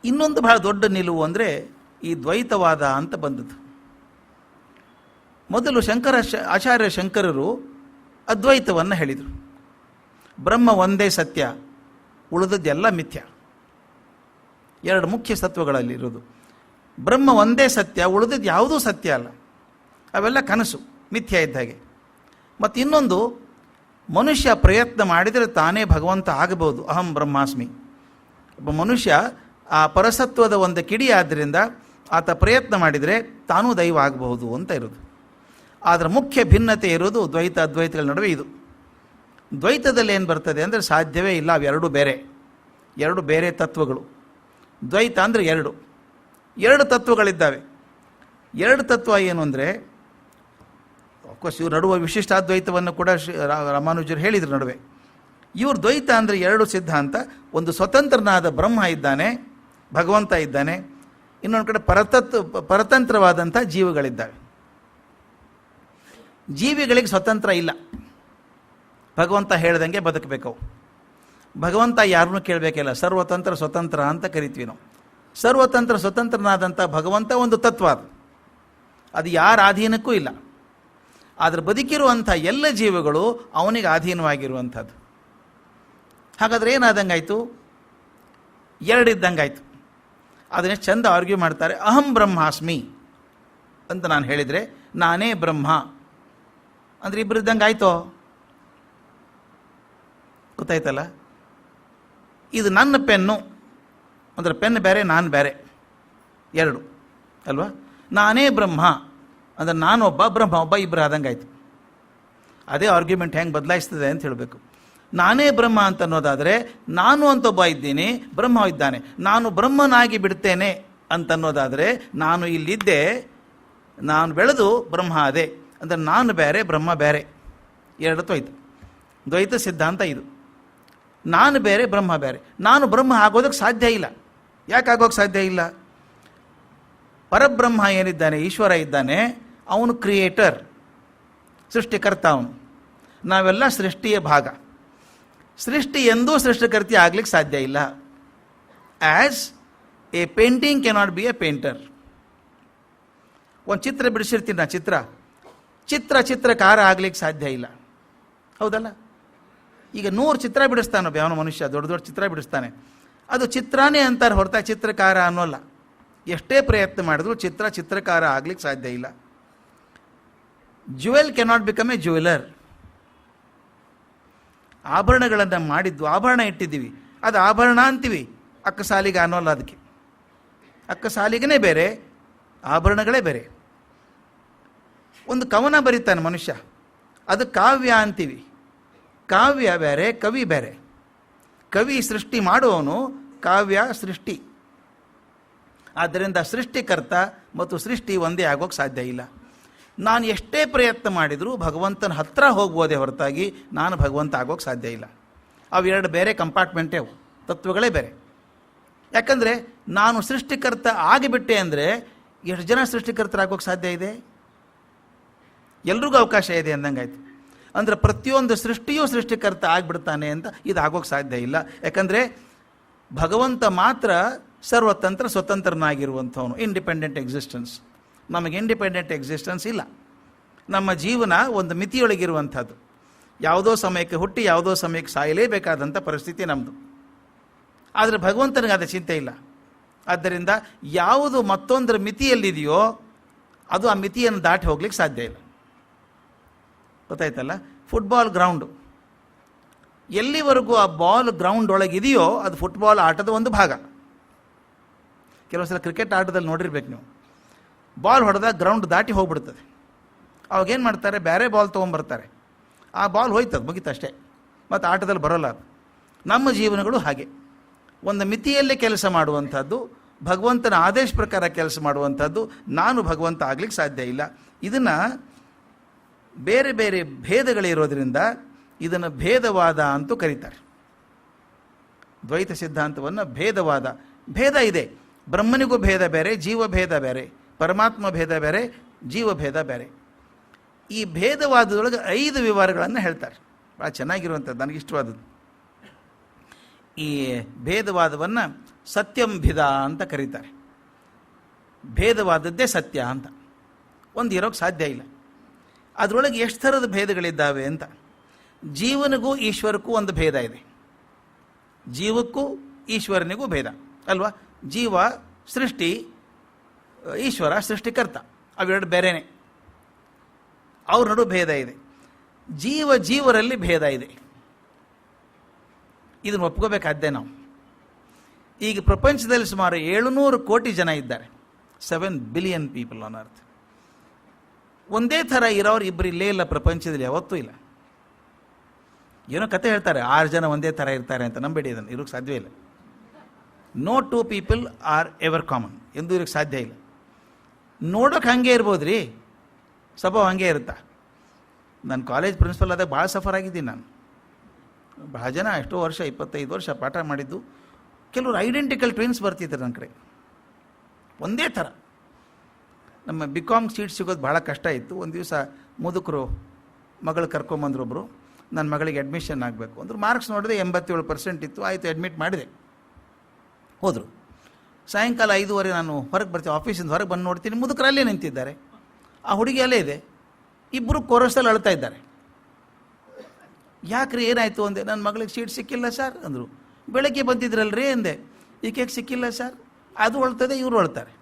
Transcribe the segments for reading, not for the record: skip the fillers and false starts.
ಇನ್ನೊಂದು ಬಹಳ ದೊಡ್ಡ ನಿಲುವು ಅಂದರೆ ಈ ದ್ವೈತವಾದ ಅಂತ ಬಂದದ್ದು. ಮೊದಲು ಆಚಾರ್ಯ ಶಂಕರರು ಅದ್ವೈತವನ್ನು ಹೇಳಿದರು. ಬ್ರಹ್ಮ ಒಂದೇ ಸತ್ಯ, ಉಳಿದದ್ದೆಲ್ಲ ಮಿಥ್ಯ. ಎರಡು ಮುಖ್ಯ ಸತ್ವಗಳಲ್ಲಿರೋದು. ಬ್ರಹ್ಮ ಒಂದೇ ಸತ್ಯ, ಉಳಿದದ್ದು ಯಾವುದೂ ಸತ್ಯ ಅಲ್ಲ, ಅವೆಲ್ಲ ಕನಸು, ಮಿಥ್ಯ ಇದ್ದ ಹಾಗೆ. ಮತ್ತು ಇನ್ನೊಂದು, ಮನುಷ್ಯ ಪ್ರಯತ್ನ ಮಾಡಿದರೆ ತಾನೇ ಭಗವಂತ ಆಗಬಹುದು. ಅಹಂ ಬ್ರಹ್ಮಾಸ್ಮಿ. ಒಬ್ಬ ಮನುಷ್ಯ ಆ ಪರಸತ್ವದ ಒಂದು ಕಿಡಿ ಆದ್ದರಿಂದ ಆತ ಪ್ರಯತ್ನ ಮಾಡಿದರೆ ತಾನೂ ದೈವ ಆಗಬಹುದು ಅಂತ ಇರೋದು. ಆದರೆ ಮುಖ್ಯ ಭಿನ್ನತೆ ಇರೋದು ದ್ವೈತ ಅದ್ವೈತಗಳ ನಡುವೆ ಇದು. ದ್ವೈತದಲ್ಲಿ ಏನು ಬರ್ತದೆ ಅಂದರೆ ಸಾಧ್ಯವೇ ಇಲ್ಲ, ಅವೆರಡೂ ಬೇರೆ, ಎರಡು ಬೇರೆ ತತ್ವಗಳು. ದ್ವೈತ ಅಂದರೆ ಎರಡು ತತ್ವಗಳಿದ್ದಾವೆ. ಎರಡು ತತ್ವ ಏನು ಅಂದರೆ, ಅಫ್ಕೋರ್ಸ್ ಇವ್ರ ನಡುವೆ ವಿಶಿಷ್ಟಾದ್ವೈತವನ್ನು ಕೂಡ ರಾಮಾನುಜರು ಹೇಳಿದರು ನಡುವೆ. ಇವ್ರ ದ್ವೈತ ಅಂದರೆ ಎರಡು ಸಿದ್ಧಾಂತ. ಒಂದು ಸ್ವತಂತ್ರನಾದ ಬ್ರಹ್ಮ ಇದ್ದಾನೆ, ಭಗವಂತ ಇದ್ದಾನೆ. ಇನ್ನೊಂದು ಕಡೆ ಪರತಂತ್ರವಾದಂಥ ಜೀವಗಳಿದ್ದಾವೆ. ಜೀವಿಗಳಿಗೆ ಸ್ವತಂತ್ರ ಇಲ್ಲ, ಭಗವಂತ ಹೇಳ್ದಂಗೆ ಬದುಕಬೇಕು. ಭಗವಂತ ಯಾರನ್ನೂ ಕೇಳಬೇಕಿಲ್ಲ, ಸರ್ವತಂತ್ರ ಸ್ವತಂತ್ರ ಅಂತ ಕರಿತೀವಿ ನಾವು. ಸರ್ವತಂತ್ರ ಸ್ವತಂತ್ರನಾದಂಥ ಭಗವಂತ ಒಂದು ತತ್ವ, ಅದು ಯಾರ ಅಧೀನಕ್ಕೂ ಇಲ್ಲ. ಆದರೆ ಬದುಕಿರುವಂಥ ಎಲ್ಲ ಜೀವಗಳು ಅವನಿಗೆ ಅಧೀನವಾಗಿರುವಂಥದ್ದು. ಹಾಗಾದರೆ ಏನಾದಂಗಾಯಿತು? ಎರಡಿದ್ದಂಗಾಯಿತು. ಅದನ್ನೇ ಚಂದ ಆರ್ಗ್ಯೂ ಮಾಡ್ತಾರೆ. ಅಹಂ ಬ್ರಹ್ಮಾಸ್ಮಿ ಅಂತ ನಾನು ಹೇಳಿದರೆ ನಾನೇ ಬ್ರಹ್ಮ ಅಂದರೆ ಇಬ್ಬರಿದ್ದಂಗೆ ಆಯಿತೋ? ಗೊತ್ತಾಯ್ತಲ್ಲ? ಇದು ನನ್ನ ಪೆನ್ನು ಅಂದರೆ ಪೆನ್ ಬೇರೆ, ನಾನು ಬೇರೆ, ಎರಡು ಅಲ್ವಾ? ನಾನೇ ಬ್ರಹ್ಮ ಅಂದರೆ ನಾನೊಬ್ಬ, ಬ್ರಹ್ಮ ಒಬ್ಬ, ಇಬ್ಬರು ಆದಂಗೆ ಆಯಿತು. ಅದೇ ಆರ್ಗ್ಯುಮೆಂಟ್ ಹೆಂಗೆ ಬದಲಾಯಿಸ್ತದೆ ಅಂತ ಹೇಳಬೇಕು. ನಾನೇ ಬ್ರಹ್ಮ ಅಂತ ಅನ್ನೋದಾದರೆ ನಾನು ಅಂತೊಬ್ಬ ಇದ್ದೀನಿ, ಬ್ರಹ್ಮ ಇದ್ದಾನೆ. ನಾನು ಬ್ರಹ್ಮನಾಗಿ ಬಿಡ್ತೇನೆ ಅಂತನ್ನೋದಾದರೆ ನಾನು ಇಲ್ಲಿದ್ದೆ, ನಾನು ಬೆಳೆದು ಬ್ರಹ್ಮ ಅದೇ ಅಂದರೆ ನಾನು ಬೇರೆ, ಬ್ರಹ್ಮ ಬೇರೆ, ಎರಡು ದ್ವೈತ. ದ್ವೈತ ಸಿದ್ಧಾಂತ ಇದು. ನಾನು ಬೇರೆ, ಬ್ರಹ್ಮ ಬೇರೆ. ನಾನು ಬ್ರಹ್ಮ ಆಗೋದಕ್ಕೆ ಸಾಧ್ಯ ಇಲ್ಲ. ಯಾಕೆ ಆಗೋಕ್ಕೆ ಸಾಧ್ಯ ಇಲ್ಲ? ಪರಬ್ರಹ್ಮ ಏನಿದ್ದಾನೆ, ಈಶ್ವರ ಇದ್ದಾನೆ, ಅವನು ಕ್ರಿಯೇಟರ್, ಸೃಷ್ಟಿಕರ್ತ. ಅವನು, ನಾವೆಲ್ಲ ಸೃಷ್ಟಿಯ ಭಾಗ. ಸೃಷ್ಟಿ ಎಂದೂ ಸೃಷ್ಟಿಕರ್ತಿ ಆಗ್ಲಿಕ್ಕೆ ಸಾಧ್ಯ ಇಲ್ಲ. As A painting cannot be A painter. ಒಂದು ಚಿತ್ರ ಬಿಡಿಸಿರ್ತೀನಿ ನಾ, ಚಿತ್ರಕಾರ ಆಗ್ಲಿಕ್ಕೆ ಸಾಧ್ಯ ಇಲ್ಲ, ಹೌದಲ್ಲ? ಈಗ 100 ಚಿತ್ರ ಬಿಡಿಸ್ತಾನೋ ಯಾವನ ಮನುಷ್ಯ, ದೊಡ್ಡ ದೊಡ್ಡ ಚಿತ್ರ ಬಿಡಿಸ್ತಾನೆ, ಅದು ಚಿತ್ರನೇ ಅಂತಾರೆ ಹೊರತಾಗಿ ಚಿತ್ರಕಾರ ಅನ್ನೋಲ್ಲ. ಎಷ್ಟೇ ಪ್ರಯತ್ನ ಮಾಡಿದ್ರು ಚಿತ್ರಕಾರ ಆಗ್ಲಿಕ್ಕೆ ಸಾಧ್ಯ ಇಲ್ಲ. Jewel cannot become A jeweller. ಆಭರಣಗಳನ್ನು ಮಾಡಿದ್ದು, ಆಭರಣ ಇಟ್ಟಿದ್ದೀವಿ, ಅದು ಆಭರಣ ಅಂತೀವಿ, ಅಕ್ಕಸಾಲಿಗೆ ಅನ್ನೋಲ್ಲ. ಅದಕ್ಕೆ ಅಕ್ಕಸಾಲಿಗೇ ಬೇರೆ, ಆಭರಣಗಳೇ ಬೇರೆ. ಒಂದು ಕವನ ಬರೀತಾನೆ ಮನುಷ್ಯ, ಅದು ಕಾವ್ಯ ಅಂತೀವಿ. ಕಾವ್ಯ ಬೇರೆ, ಕವಿ ಬೇರೆ. ಕವಿ ಸೃಷ್ಟಿ ಮಾಡುವವನು, ಕಾವ್ಯ ಸೃಷ್ಟಿ. ಆದ್ದರಿಂದ ಸೃಷ್ಟಿಕರ್ತ ಮತ್ತು ಸೃಷ್ಟಿ ಒಂದೇ ಆಗೋಕ್ಕೆ ಸಾಧ್ಯ ಇಲ್ಲ. ನಾನು ಎಷ್ಟೇ ಪ್ರಯತ್ನ ಮಾಡಿದರೂ ಭಗವಂತನ ಹತ್ರ ಹೋಗ್ಬೋದೇ ಹೊರತಾಗಿ ನಾನು ಭಗವಂತ ಆಗೋಕ್ಕೆ ಸಾಧ್ಯ ಇಲ್ಲ. ಅವೆರಡು ಬೇರೆ ಕಂಪಾರ್ಟ್ಮೆಂಟೇ, ಅವು ತತ್ವಗಳೇ ಬೇರೆ. ಯಾಕಂದರೆ ನಾನು ಸೃಷ್ಟಿಕರ್ತ ಆಗಿಬಿಟ್ಟೆ ಅಂದರೆ ಎಷ್ಟು ಜನ ಸೃಷ್ಟಿಕರ್ತರಾಗೋಕ್ಕೆ ಸಾಧ್ಯ ಇದೆ? ಎಲ್ರಿಗೂ ಅವಕಾಶ ಇದೆ ಅಂದಂಗಾಯ್ತು. ಅಂದರೆ ಪ್ರತಿಯೊಂದು ಸೃಷ್ಟಿಯೂ ಸೃಷ್ಟಿಕರ್ತ ಆಗಿಬಿಡ್ತಾನೆ ಅಂತ ಇದು ಆಗೋಕ್ಕೆ ಸಾಧ್ಯ ಇಲ್ಲ. ಯಾಕಂದರೆ ಭಗವಂತ ಮಾತ್ರ ಸರ್ವತಂತ್ರ ಸ್ವತಂತ್ರನಾಗಿರುವಂಥವನು, ಇಂಡಿಪೆಂಡೆಂಟ್ ಎಕ್ಸಿಸ್ಟೆನ್ಸ್. ನಮಗೆ ಇಂಡಿಪೆಂಡೆಂಟ್ ಎಕ್ಸಿಸ್ಟೆನ್ಸ್ ಇಲ್ಲ. ನಮ್ಮ ಜೀವನ ಒಂದು ಮಿತಿಯೊಳಗಿರುವಂಥದ್ದು. ಯಾವುದೋ ಸಮಯಕ್ಕೆ ಹುಟ್ಟಿ ಯಾವುದೋ ಸಮಯಕ್ಕೆ ಸಾಯಲೇಬೇಕಾದಂಥ ಪರಿಸ್ಥಿತಿ ನಮ್ಮದು. ಆದರೆ ಭಗವಂತನಿಗೆ ಅದು ಚಿಂತೆ ಇಲ್ಲ. ಆದ್ದರಿಂದ ಯಾವುದು ಮತ್ತೊಂದರ ಮಿತಿಯಲ್ಲಿದೆಯೋ ಅದು ಆ ಮಿತಿಯನ್ನು ದಾಟಿ ಹೋಗ್ಲಿಕ್ಕೆ ಸಾಧ್ಯ ಇಲ್ಲ. ಗೊತ್ತಾಯ್ತಲ್ಲ? ಫುಟ್ಬಾಲ್ ಗ್ರೌಂಡು, ಎಲ್ಲಿವರೆಗೂ ಆ ಬಾಲ್ ಗ್ರೌಂಡ್ ಒಳಗಿದೆಯೋ ಅದು ಫುಟ್ಬಾಲ್ ಆಟದ ಒಂದು ಭಾಗ. ಕೆಲವು ಸಲ ಕ್ರಿಕೆಟ್ ಆಟದಲ್ಲಿ ನೋಡಿರ್ಬೇಕು ನೀವು, ಬಾಲ್ ಹೊಡೆದಾಗ ಗ್ರೌಂಡ್ ದಾಟಿ ಹೋಗ್ಬಿಡ್ತದೆ. ಅವಾಗೇನು ಮಾಡ್ತಾರೆ, ಬೇರೆ ಬಾಲ್ ತೊಗೊಂಬರ್ತಾರೆ, ಆ ಬಾಲ್ ಹೋಯ್ತದೆ, ಮುಗಿತಷ್ಟೇ, ಮತ್ತು ಆಟದಲ್ಲಿ ಬರೋಲ್ಲ ಅದು. ನಮ್ಮ ಜೀವನಗಳು ಹಾಗೆ ಒಂದು ಮಿತಿಯಲ್ಲೇ ಕೆಲಸ ಮಾಡುವಂಥದ್ದು, ಭಗವಂತನ ಆದೇಶ ಪ್ರಕಾರ ಕೆಲಸ ಮಾಡುವಂಥದ್ದು. ನಾನು ಭಗವಂತ ಆಗ್ಲಿಕ್ಕೆ ಸಾಧ್ಯ ಇಲ್ಲ. ಇದನ್ನು ಬೇರೆ ಬೇರೆ ಭೇದಗಳಿರೋದ್ರಿಂದ ಇದನ್ನು ಭೇದವಾದ ಅಂತೂ ಕರೀತಾರೆ. ದ್ವೈತ ಸಿದ್ಧಾಂತವನ್ನು ಭೇದವಾದ. ಭೇದ ಇದೆ, ಬ್ರಹ್ಮನಿಗೂ ಭೇದ ಬೇರೆ, ಜೀವಭೇದ ಬೇರೆ, ಪರಮಾತ್ಮ ಭೇದ ಬೇರೆ, ಜೀವಭೇದ ಬೇರೆ. ಈ ಭೇದವಾದದೊಳಗೆ 5 ವಿವರಗಳನ್ನು ಹೇಳ್ತಾರೆ, ಭಾಳ ಚೆನ್ನಾಗಿರುವಂಥದ್ದು, ನನಗಿಷ್ಟವಾದದ್ದು. ಈ ಭೇದವಾದವನ್ನು ಸತ್ಯಂ ಭಿದ ಅಂತ ಕರೀತಾರೆ. ಭೇದವಾದದ್ದೇ ಸತ್ಯ ಅಂತ ಒಂದು ಇರೋಕ್ಕೆ ಸಾಧ್ಯ ಇಲ್ಲ. ಅದರೊಳಗೆ ಎಷ್ಟು ಥರದ ಭೇದಗಳಿದ್ದಾವೆ ಅಂತ. ಜೀವನಿಗೂ ಈಶ್ವರಕ್ಕೂ ಒಂದು ಭೇದ ಇದೆ. ಜೀವಕ್ಕೂ ಈಶ್ವರನಿಗೂ ಭೇದ ಅಲ್ವಾ? ಜೀವ ಸೃಷ್ಟಿ, ಈಶ್ವರ ಸೃಷ್ಟಿಕರ್ತ, ಅವೆರಡು ಬೇರೆನೆ. ಅವ್ರ ನಡು ಭೇದ ಇದೆ. ಜೀವರಲ್ಲಿ ಭೇದ ಇದೆ. ಇದನ್ನು ಒಪ್ಕೋಬೇಕಾದ್ದೇ ನಾವು. ಈಗ ಪ್ರಪಂಚದಲ್ಲಿ ಸುಮಾರು 700 ಕೋಟಿ ಜನ ಇದ್ದಾರೆ. 7 ಬಿಲಿಯನ್ ಪೀಪಲ್ ಆನ್ ಅರ್ತ್. ಒಂದೇ ಥರ ಇರೋರು ಇಬ್ಬರು ಇಲ್ಲೇ ಇಲ್ಲ ಪ್ರಪಂಚದಲ್ಲಿ, ಯಾವತ್ತೂ ಇಲ್ಲ. ಏನೋ ಕತೆ ಹೇಳ್ತಾರೆ 6 ಜನ ಒಂದೇ ಥರ ಇರ್ತಾರೆ ಅಂತ. ನಂಬೇಡಿ, ಇದನ್ನು ಇರೋಕ್ಕೆ ಸಾಧ್ಯವೇ ಇಲ್ಲ. No 2 people are ever common, ಎಂದು ಇರೋಕ್ಕೆ ಸಾಧ್ಯ ಇಲ್ಲ. ನೋಡೋಕೆ ಹಾಗೆ ಇರ್ಬೋದು ರೀ, ಸ್ವಭಾವ ಹಾಗೆ ಇರುತ್ತಾ. ನಾನು ಕಾಲೇಜ್ ಪ್ರಿನ್ಸಿಪಲ್ ಆದಾಗ ಭಾಳ ಸಫರ್ ಆಗಿದ್ದೀನಿ. ನಾನು ಭಾಳ ಜನ ಎಷ್ಟೋ ವರ್ಷ 25 ವರ್ಷ ಪಾಠ ಮಾಡಿದ್ದು. ಕೆಲವರು ಐಡೆಂಟಿಕಲ್ ಟ್ವಿನ್ಸ್ ಬರ್ತಿದ್ರು ನನ್ನ ಕಡೆ, ಒಂದೇ ಥರ. ನಮ್ಮ ಬಿಕಾಮ್ ಸೀಟ್ ಸಿಗೋದು ಭಾಳ ಕಷ್ಟ ಇತ್ತು. ಒಂದು ದಿವಸ ಮುದುಕರು ಮಗಳು ಕರ್ಕೊಂಬಂದ್ರು. ಒಬ್ಬರು ನನ್ನ ಮಗಳಿಗೆ ಅಡ್ಮಿಷನ್ ಆಗಬೇಕು ಅಂದರು. ಮಾರ್ಕ್ಸ್ ನೋಡಿದೆ 87% ಇತ್ತು. ಆಯಿತು, ಅಡ್ಮಿಟ್ ಮಾಡಿದೆ. ಹೋದರು. ಸಾಯಂಕಾಲ 5:15 ನಾನು ಹೊರಗೆ ಬರ್ತೀನಿ, ಆಫೀಸಿಂದ ಹೊರಗೆ ಬಂದು ನೋಡ್ತೀನಿ, ಮುದುಕರಲ್ಲೇ ನಿಂತಿದ್ದಾರೆ. ಆ ಹುಡುಗಿ ಅಲ್ಲೇ ಇದೆ. ಇಬ್ಬರು ಕೋರಸಲ್ಲಿ ಅಳ್ತಾ ಇದ್ದಾರೆ. ಯಾಕ್ರಿ ಏನಾಯಿತು ಅಂದೆ. ನನ್ನ ಮಗಳಿಗೆ ಸೀಟ್ ಸಿಕ್ಕಿಲ್ಲ ಸರ್ ಅಂದರು. ಬೆಳಗ್ಗೆ ಬಂದಿದ್ರಲ್ರಿ ಅಂದೆ. ಈಕೆಗೆ ಸಿಕ್ಕಿಲ್ಲ ಸರ್. ಅದು ಅಳ್ತದೆ, ಇವರು ಅಳ್ತಾರೆ.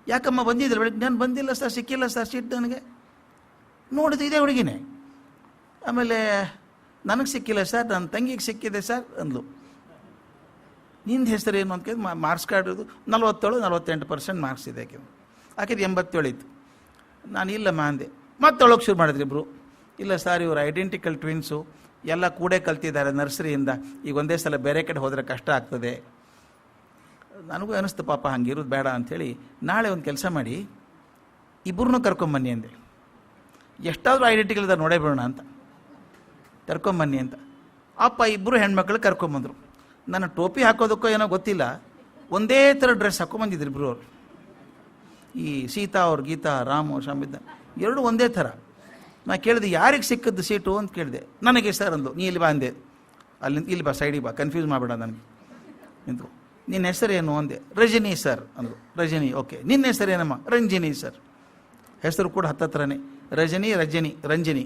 ಯಾಕಮ್ಮ ಬಂದಿದ್ರು ಬೆಳಗ್ಗೆ? ನಾನು ಬಂದಿಲ್ಲ ಸರ್, ಸಿಕ್ಕಿಲ್ಲ ಸರ್ ಸೀಟ್ ನನಗೆ. ನೋಡಿದ್ದು ಇದೇ ಹುಡುಗಿನೇ. ಆಮೇಲೆ ನನಗೆ ಸಿಕ್ಕಿಲ್ಲ ಸರ್, ನನ್ನ ತಂಗಿಗೆ ಸಿಕ್ಕಿದೆ ಸರ್ ಅಂದ್ಲು. ನಿಂದು ಹೆಸರು ಏನು ಅಂತ ಕೇಳಿದ್ರೆ ಮಾರ್ಕ್ಸ್ ಕಾರ್ಡ್ ಇದು 47-48% ಮಾರ್ಕ್ಸ್ ಇದೆ. ಆಕೆದು 87 ಇತ್ತು. ನಾನು ಇಲ್ಲಮ್ಮ ಅಂದೆ. ಮತ್ತೊಳಗೆ ಶುರು ಮಾಡಿದ್ರಿ ಇಬ್ಬರು. ಇಲ್ಲ ಸರ್, ಇವರು ಐಡೆಂಟಿಕಲ್ ಟ್ವಿನ್ಸು, ಎಲ್ಲ ಕೂಡೇ ಕಲ್ತಿದ್ದಾರೆ ನರ್ಸರಿಯಿಂದ. ಈಗ ಒಂದೇ ಸಲ ಬೇರೆ ಕಡೆ ಹೋದರೆ ಕಷ್ಟ ಆಗ್ತದೆ. ನನಗೂ ಅನ್ನಿಸ್ತು ಪಾಪ ಹಂಗಿರೋದು ಬೇಡ ಅಂಥೇಳಿ, ನಾಳೆ ಒಂದು ಕೆಲಸ ಮಾಡಿ ಇಬ್ಬರನ್ನೂ ಕರ್ಕೊಂಬನ್ನಿ ಅಂದೆ. ಎಷ್ಟಾದರೂ ಐಡೆಂಟಿಕಲ್ ಇದ್ದಾರೆ ನೋಡೇ ಬಿಡೋಣ ಅಂತ, ಕರ್ಕೊಂಬನ್ನಿ ಅಂತ. ಅಪ್ಪ ಇಬ್ಬರು ಹೆಣ್ಮಕ್ಳು ಕರ್ಕೊಂಬಂದರು. ನನ್ನ ಟೋಪಿ ಹಾಕೋದಕ್ಕೋ ಏನೋ ಗೊತ್ತಿಲ್ಲ, ಒಂದೇ ಥರ ಡ್ರೆಸ್ ಹಾಕೊಂಬಂದಿದ್ರು ಇಬ್ಬರು ಅವರು. ಈ ಸೀತಾ ಅವ್ರು, ಗೀತಾ, ರಾಮು, ಶಾಮಿದ್ದ ಎರಡೂ ಒಂದೇ ಥರ. ನಾನು ಕೇಳಿದೆ ಯಾರಿಗೆ ಸಿಕ್ಕದ್ದು ಸೀಟು ಅಂತ ಕೇಳಿದೆ. ನನಗೆ ಸರ್ ಅಂದು. ನೀ ಇಲ್ಲಿ ಬಾ ಅಂದೆ. ಅಲ್ಲಿ ಇಲ್ಲಿ ಬಾ, ಸೈಡಿಗೆ ಬಾ, ಕನ್ಫ್ಯೂಸ್ ಮಾಡಬೇಡ ನನಗೆ ನಿಂತು. ನಿನ್ನ ಹೆಸರೇನು ಅಂದೆ. ರಜನಿ ಸರ್ ಅಂದು. ರಜನಿ, ಓಕೆ. ನಿನ್ನ ಹೆಸರೇನಮ್ಮ? ರಂಜಿನಿ ಸರ್. ಹೆಸರು ಕೂಡ ಹತ್ತತ್ರನೇ, ರಜನಿ, ರಂಜಿನಿ.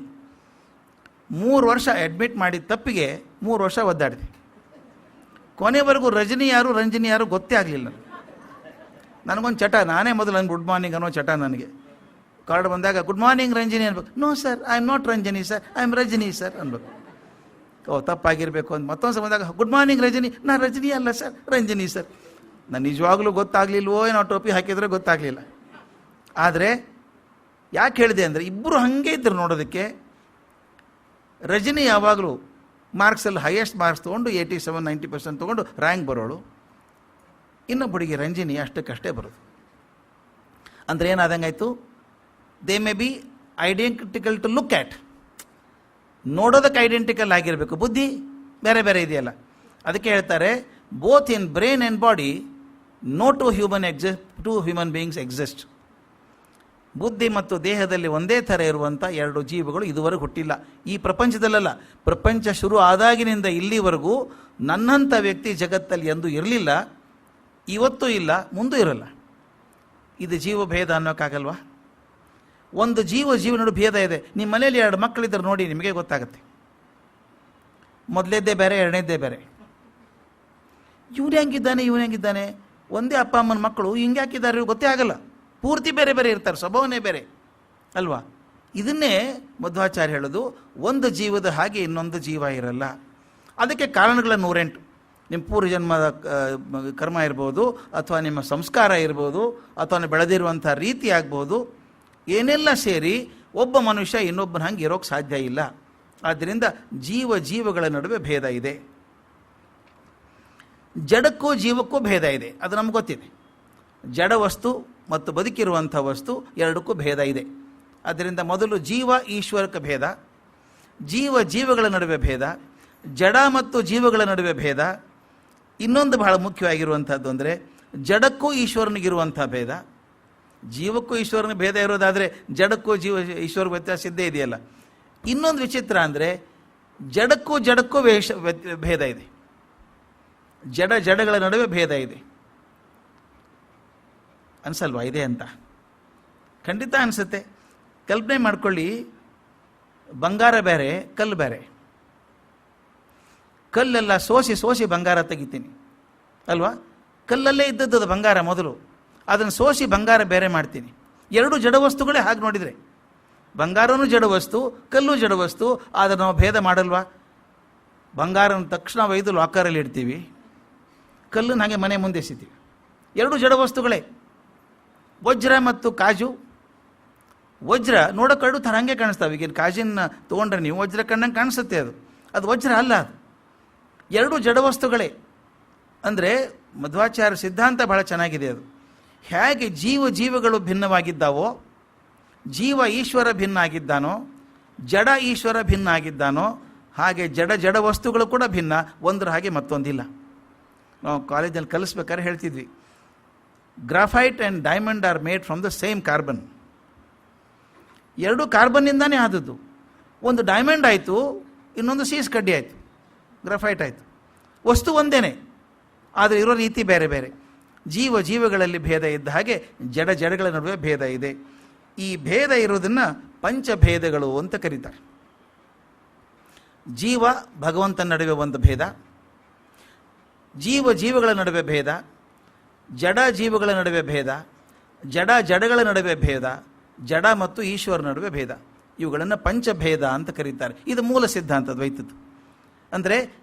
3 ವರ್ಷ ಅಡ್ಮಿಟ್ ಮಾಡಿದ ತಪ್ಪಿಗೆ 3 ವರ್ಷ ಒದ್ದಾಡಿದೆ. ಕೊನೆವರೆಗೂ ರಜನಿ ಯಾರು ರಂಜಿನಿ ಯಾರು ಗೊತ್ತೇ ಆಗಲಿಲ್ಲ. ನನಗೊಂದು ಚಟ, ನಾನೇ ಮೊದಲು ನನ್ನ ಗುಡ್ ಮಾರ್ನಿಂಗ್ ಅನ್ನೋ ಚಟ ನನಗೆ. ಕಾರ್ಡ್ ಬಂದಾಗ ಗುಡ್ ಮಾರ್ನಿಂಗ್ ರಂಜಿನಿ ಅನ್ಬೇಕು. No sir, I am not Ranjini sir, I am Rajini sir ಅನ್ಬೇಕು. ಓ, ತಪ್ಪಾಗಿರಬೇಕು ಅಂತ ಮತ್ತೊಂದು ಸಲ ಬಂದಾಗ ಗುಡ್ ಮಾರ್ನಿಂಗ್ ರಜನಿ, ನಾನು ರಜನಿ ಅಲ್ಲ ಸರ್, ರಂಜಿನಿ ಸರ್. ನಾನು ನಿಜವಾಗ್ಲೂ ಗೊತ್ತಾಗಲಿಲ್ವೋ ಏನೋ, ಟೋಪಿ ಹಾಕಿದ್ರೆ ಗೊತ್ತಾಗಲಿಲ್ಲ. ಆದರೆ ಯಾಕೆ ಹೇಳಿದೆ ಅಂದರೆ, ಇಬ್ಬರು ಹಾಗೆ ಇದ್ದರು ನೋಡೋದಕ್ಕೆ. ರಜನಿ ಯಾವಾಗಲೂ ಮಾರ್ಕ್ಸಲ್ಲಿ ಹೈಯೆಸ್ಟ್ ಮಾರ್ಕ್ಸ್ ತೊಗೊಂಡು 87-90% ತೊಗೊಂಡು ರ್ಯಾಂಕ್ ಬರೋಳು. ಇನ್ನೊಬ್ಬಳಿಗೆ ರಂಜಿನಿ ಅಷ್ಟಕ್ಕಷ್ಟೇ ಬರೋದು. ಅಂದರೆ ಏನಾದಂಗಾಯಿತು, they may be identical to look at, ನೋಡೋದಕ್ಕೆ ಐಡೆಂಟಿಕಲ್ ಆಗಿರಬೇಕು, ಬುದ್ಧಿ ಬೇರೆ ಬೇರೆ ಇದೆಯಲ್ಲ. ಅದಕ್ಕೆ ಹೇಳ್ತಾರೆ, both in brain and body no two human beings exist. ಬುದ್ಧಿ ಮತ್ತು ದೇಹದಲ್ಲಿ ಒಂದೇ ಥರ ಇರುವಂಥ 2 ಜೀವಗಳು ಇದುವರೆಗೂ ಹುಟ್ಟಿಲ್ಲ ಈ ಪ್ರಪಂಚದಲ್ಲ. ಪ್ರಪಂಚ ಶುರು ಆದಾಗಿನಿಂದ ಇಲ್ಲಿವರೆಗೂ ನನ್ನಂಥ ವ್ಯಕ್ತಿ ಜಗತ್ತಲ್ಲಿ ಎಂದೂ ಇರಲಿಲ್ಲ, ಇವತ್ತೂ ಇಲ್ಲ, ಮುಂದೂ ಇರಲ್ಲ. ಇದು ಜೀವಭೇದ ಅನ್ನೋಕ್ಕಾಗಲ್ವಾ? ಒಂದು ಜೀವನಡು ಭೇದ ಇದೆ. ನಿಮ್ಮ ಮನೇಲಿ 2 ಮಕ್ಕಳಿದ್ದರೆ ನೋಡಿ, ನಿಮಗೆ ಗೊತ್ತಾಗುತ್ತೆ. ಮೊದಲೇದ್ದೇ ಬೇರೆ, ಎರಡನೇದ್ದೇ ಬೇರೆ. ಇವನು ಹೆಂಗಿದ್ದಾನೆ, ಒಂದೇ ಅಪ್ಪ ಅಮ್ಮನ ಮಕ್ಕಳು ಹಿಂಗೆ ಹಾಕಿದ್ದಾರೆ ಗೊತ್ತೇ ಆಗಲ್ಲ. ಪೂರ್ತಿ ಬೇರೆ ಬೇರೆ ಇರ್ತಾರೆ, ಸ್ವಭಾವನೇ ಬೇರೆ ಅಲ್ವಾ? ಇದನ್ನೇ ಮಧ್ವಾಚಾರ್ಯ ಹೇಳೋದು, ಒಂದು ಜೀವದ ಹಾಗೆ ಇನ್ನೊಂದು ಜೀವ ಇರಲ್ಲ. ಅದಕ್ಕೆ ಕಾರಣಗಳ 108. ನಿಮ್ಮ ಪೂರ್ವ ಜನ್ಮದ ಕರ್ಮ ಇರ್ಬೋದು, ಅಥವಾ ನಿಮ್ಮ ಸಂಸ್ಕಾರ ಇರ್ಬೋದು, ಅಥವಾ ಬೆಳೆದಿರುವಂಥ ರೀತಿ ಆಗ್ಬೋದು. ಏನೆಲ್ಲ ಸೇರಿ ಒಬ್ಬ ಮನುಷ್ಯ ಇನ್ನೊಬ್ಬನ ಹಂಗೆ ಇರೋಕ್ಕೆ ಸಾಧ್ಯ ಇಲ್ಲ. ಆದ್ದರಿಂದ ಜೀವಗಳ ನಡುವೆ ಭೇದ ಇದೆ. ಜಡಕ್ಕೂ ಜೀವಕ್ಕೂ ಭೇದ ಇದೆ, ಅದು ನಮ್ಗೆ ಗೊತ್ತಿದೆ. ಜಡ ವಸ್ತು ಮತ್ತು ಬದುಕಿರುವಂಥ ವಸ್ತು ಎರಡಕ್ಕೂ ಭೇದ ಇದೆ. ಆದ್ದರಿಂದ ಮೊದಲು ಜೀವ ಈಶ್ವರಕ್ಕೆ ಭೇದ, ಜೀವಗಳ ನಡುವೆ ಭೇದ, ಜಡ ಮತ್ತು ಜೀವಗಳ ನಡುವೆ ಭೇದ. ಇನ್ನೊಂದು ಬಹಳ ಮುಖ್ಯವಾಗಿರುವಂಥದ್ದು ಅಂದರೆ ಜಡಕ್ಕೂ ಈಶ್ವರನಿಗಿರುವಂಥ ಭೇದ. ಜೀವಕ್ಕೂ ಈಶ್ವರನ ಭೇದ ಇರೋದಾದರೆ ಜಡಕ್ಕೂ ಈಶ್ವರ ವ್ಯತ್ಯಾಸ ಇದ್ದೇ ಇದೆಯಲ್ಲ. ಇನ್ನೊಂದು ವಿಚಿತ್ರ ಅಂದರೆ ಜಡಕ್ಕೂ ಭೇದ ಇದೆ. ಜಡಗಳ ನಡುವೆ ಭೇದ ಇದೆ. ಅನ್ಸಲ್ವಾ ಇದೆ ಅಂತ? ಖಂಡಿತ ಅನಿಸುತ್ತೆ. ಕಲ್ಪನೆ ಮಾಡ್ಕೊಳ್ಳಿ, ಬಂಗಾರ ಬೇರೆ, ಕಲ್ಲು ಬೇರೆ. ಕಲ್ಲೆಲ್ಲ ಸೋಸಿ ಬಂಗಾರ ತೆಗಿತೀನಿ ಅಲ್ವಾ? ಕಲ್ಲಲ್ಲೇ ಇದ್ದದ್ದು ಬಂಗಾರ ಮೊದಲು, ಅದನ್ನು ಸೋಸಿ ಬಂಗಾರ ಬೇರೆ ಮಾಡ್ತೀನಿ. ಎರಡು ಜಡವಸ್ತುಗಳೇ ಹಾಗೆ ನೋಡಿದರೆ. ಬಂಗಾರನೂ ಜಡವಸ್ತು, ಕಲ್ಲು ಜಡವಸ್ತು, ಆದರೆ ನಾವು ಭೇದ ಮಾಡಲ್ವಾ? ಬಂಗಾರನ ತಕ್ಷಣ ಒಯ್ದು ಲಾಕರಲ್ಲಿ ಇಡ್ತೀವಿ, ಕಲ್ಲನ್ನು ಹಾಗೆ ಮನೆ ಮುಂದೆ ಎಸಿತೀವಿ. ಎರಡು ಜಡವಸ್ತುಗಳೇ. ವಜ್ರ ಮತ್ತು ಕಾಜು. ವಜ್ರ ನೋಡೋಕರಡು ಥರ ಹಾಗೆ ಕಾಣಿಸ್ತಾವೆ. ಈಗಿನ ಕಾಜಿನ ತೊಗೊಂಡ್ರೆ ನೀವು ವಜ್ರ ಕಣ್ಣಂಗೆ ಕಾಣಿಸುತ್ತೆ, ಅದು ವಜ್ರ ಅಲ್ಲ. ಅದು ಎರಡು ಜಡವಸ್ತುಗಳೇ. ಅಂದರೆ ಮಧ್ವಾಚಾರ್ಯ ಸಿದ್ಧಾಂತ ಬಹಳ ಚೆನ್ನಾಗಿದೆ. ಅದು ಹೇಗೆ ಜೀವಗಳು ಭಿನ್ನವಾಗಿದ್ದಾವೋ, ಜೀವ ಈಶ್ವರ ಭಿನ್ನ ಆಗಿದ್ದಾನೋ, ಜಡ ಈಶ್ವರ ಭಿನ್ನ ಆಗಿದ್ದಾನೋ, ಹಾಗೆ ಜಡ ವಸ್ತುಗಳು ಕೂಡ ಭಿನ್ನ, ಒಂದರ ಹಾಗೆ ಮತ್ತೊಂದಿಲ್ಲ. ನಾವು ಕಾಲೇಜಲ್ಲಿ ಕಲಿಸ್ಬೇಕಾದ್ರೆ ಹೇಳ್ತಿದ್ವಿ, graphite and diamond are made from the same carbon. ಎರಡು ಕಾರ್ಬನ್ನಿಂದಾನೇ ಆದದ್ದು. ಒಂದು ಡೈಮಂಡ್ ಆಯಿತು, ಇನ್ನೊಂದು ಸೀಸ್ ಕಡ್ಡಿ ಆಯಿತು, ಗ್ರಾಫೈಟ್ ಆಯಿತು. ವಸ್ತು ಒಂದೇನೆ, ಆದರೆ ಇರೋ ರೀತಿ ಬೇರೆ ಬೇರೆ. ಜೀವಗಳಲ್ಲಿ ಭೇದ ಇದ್ದ ಹಾಗೆ ಜಡಗಳ ನಡುವೆ ಭೇದ ಇದೆ. ಈ ಭೇದ ಇರೋದನ್ನು ಪಂಚಭೇದಗಳು ಅಂತ ಕರೀತಾರೆ. ಜೀವ ಭಗವಂತನ ನಡುವೆ ಒಂದು ಭೇದ, ಜೀವಗಳ ನಡುವೆ ಭೇದ, ಜೀವಗಳ ನಡುವೆ ಭೇದ, ಜಡಗಳ ನಡುವೆ ಭೇದ, ಜಡ ಮತ್ತು ಈಶ್ವರ ನಡುವೆ ಭೇದ. ಇವುಗಳನ್ನು ಪಂಚಭೇದ ಅಂತ ಕರೀತಾರೆ. ಇದು ಮೂಲ ಸಿದ್ಧಾಂತ ದ್ವೈತದ್ದು. ಅಂದರೆ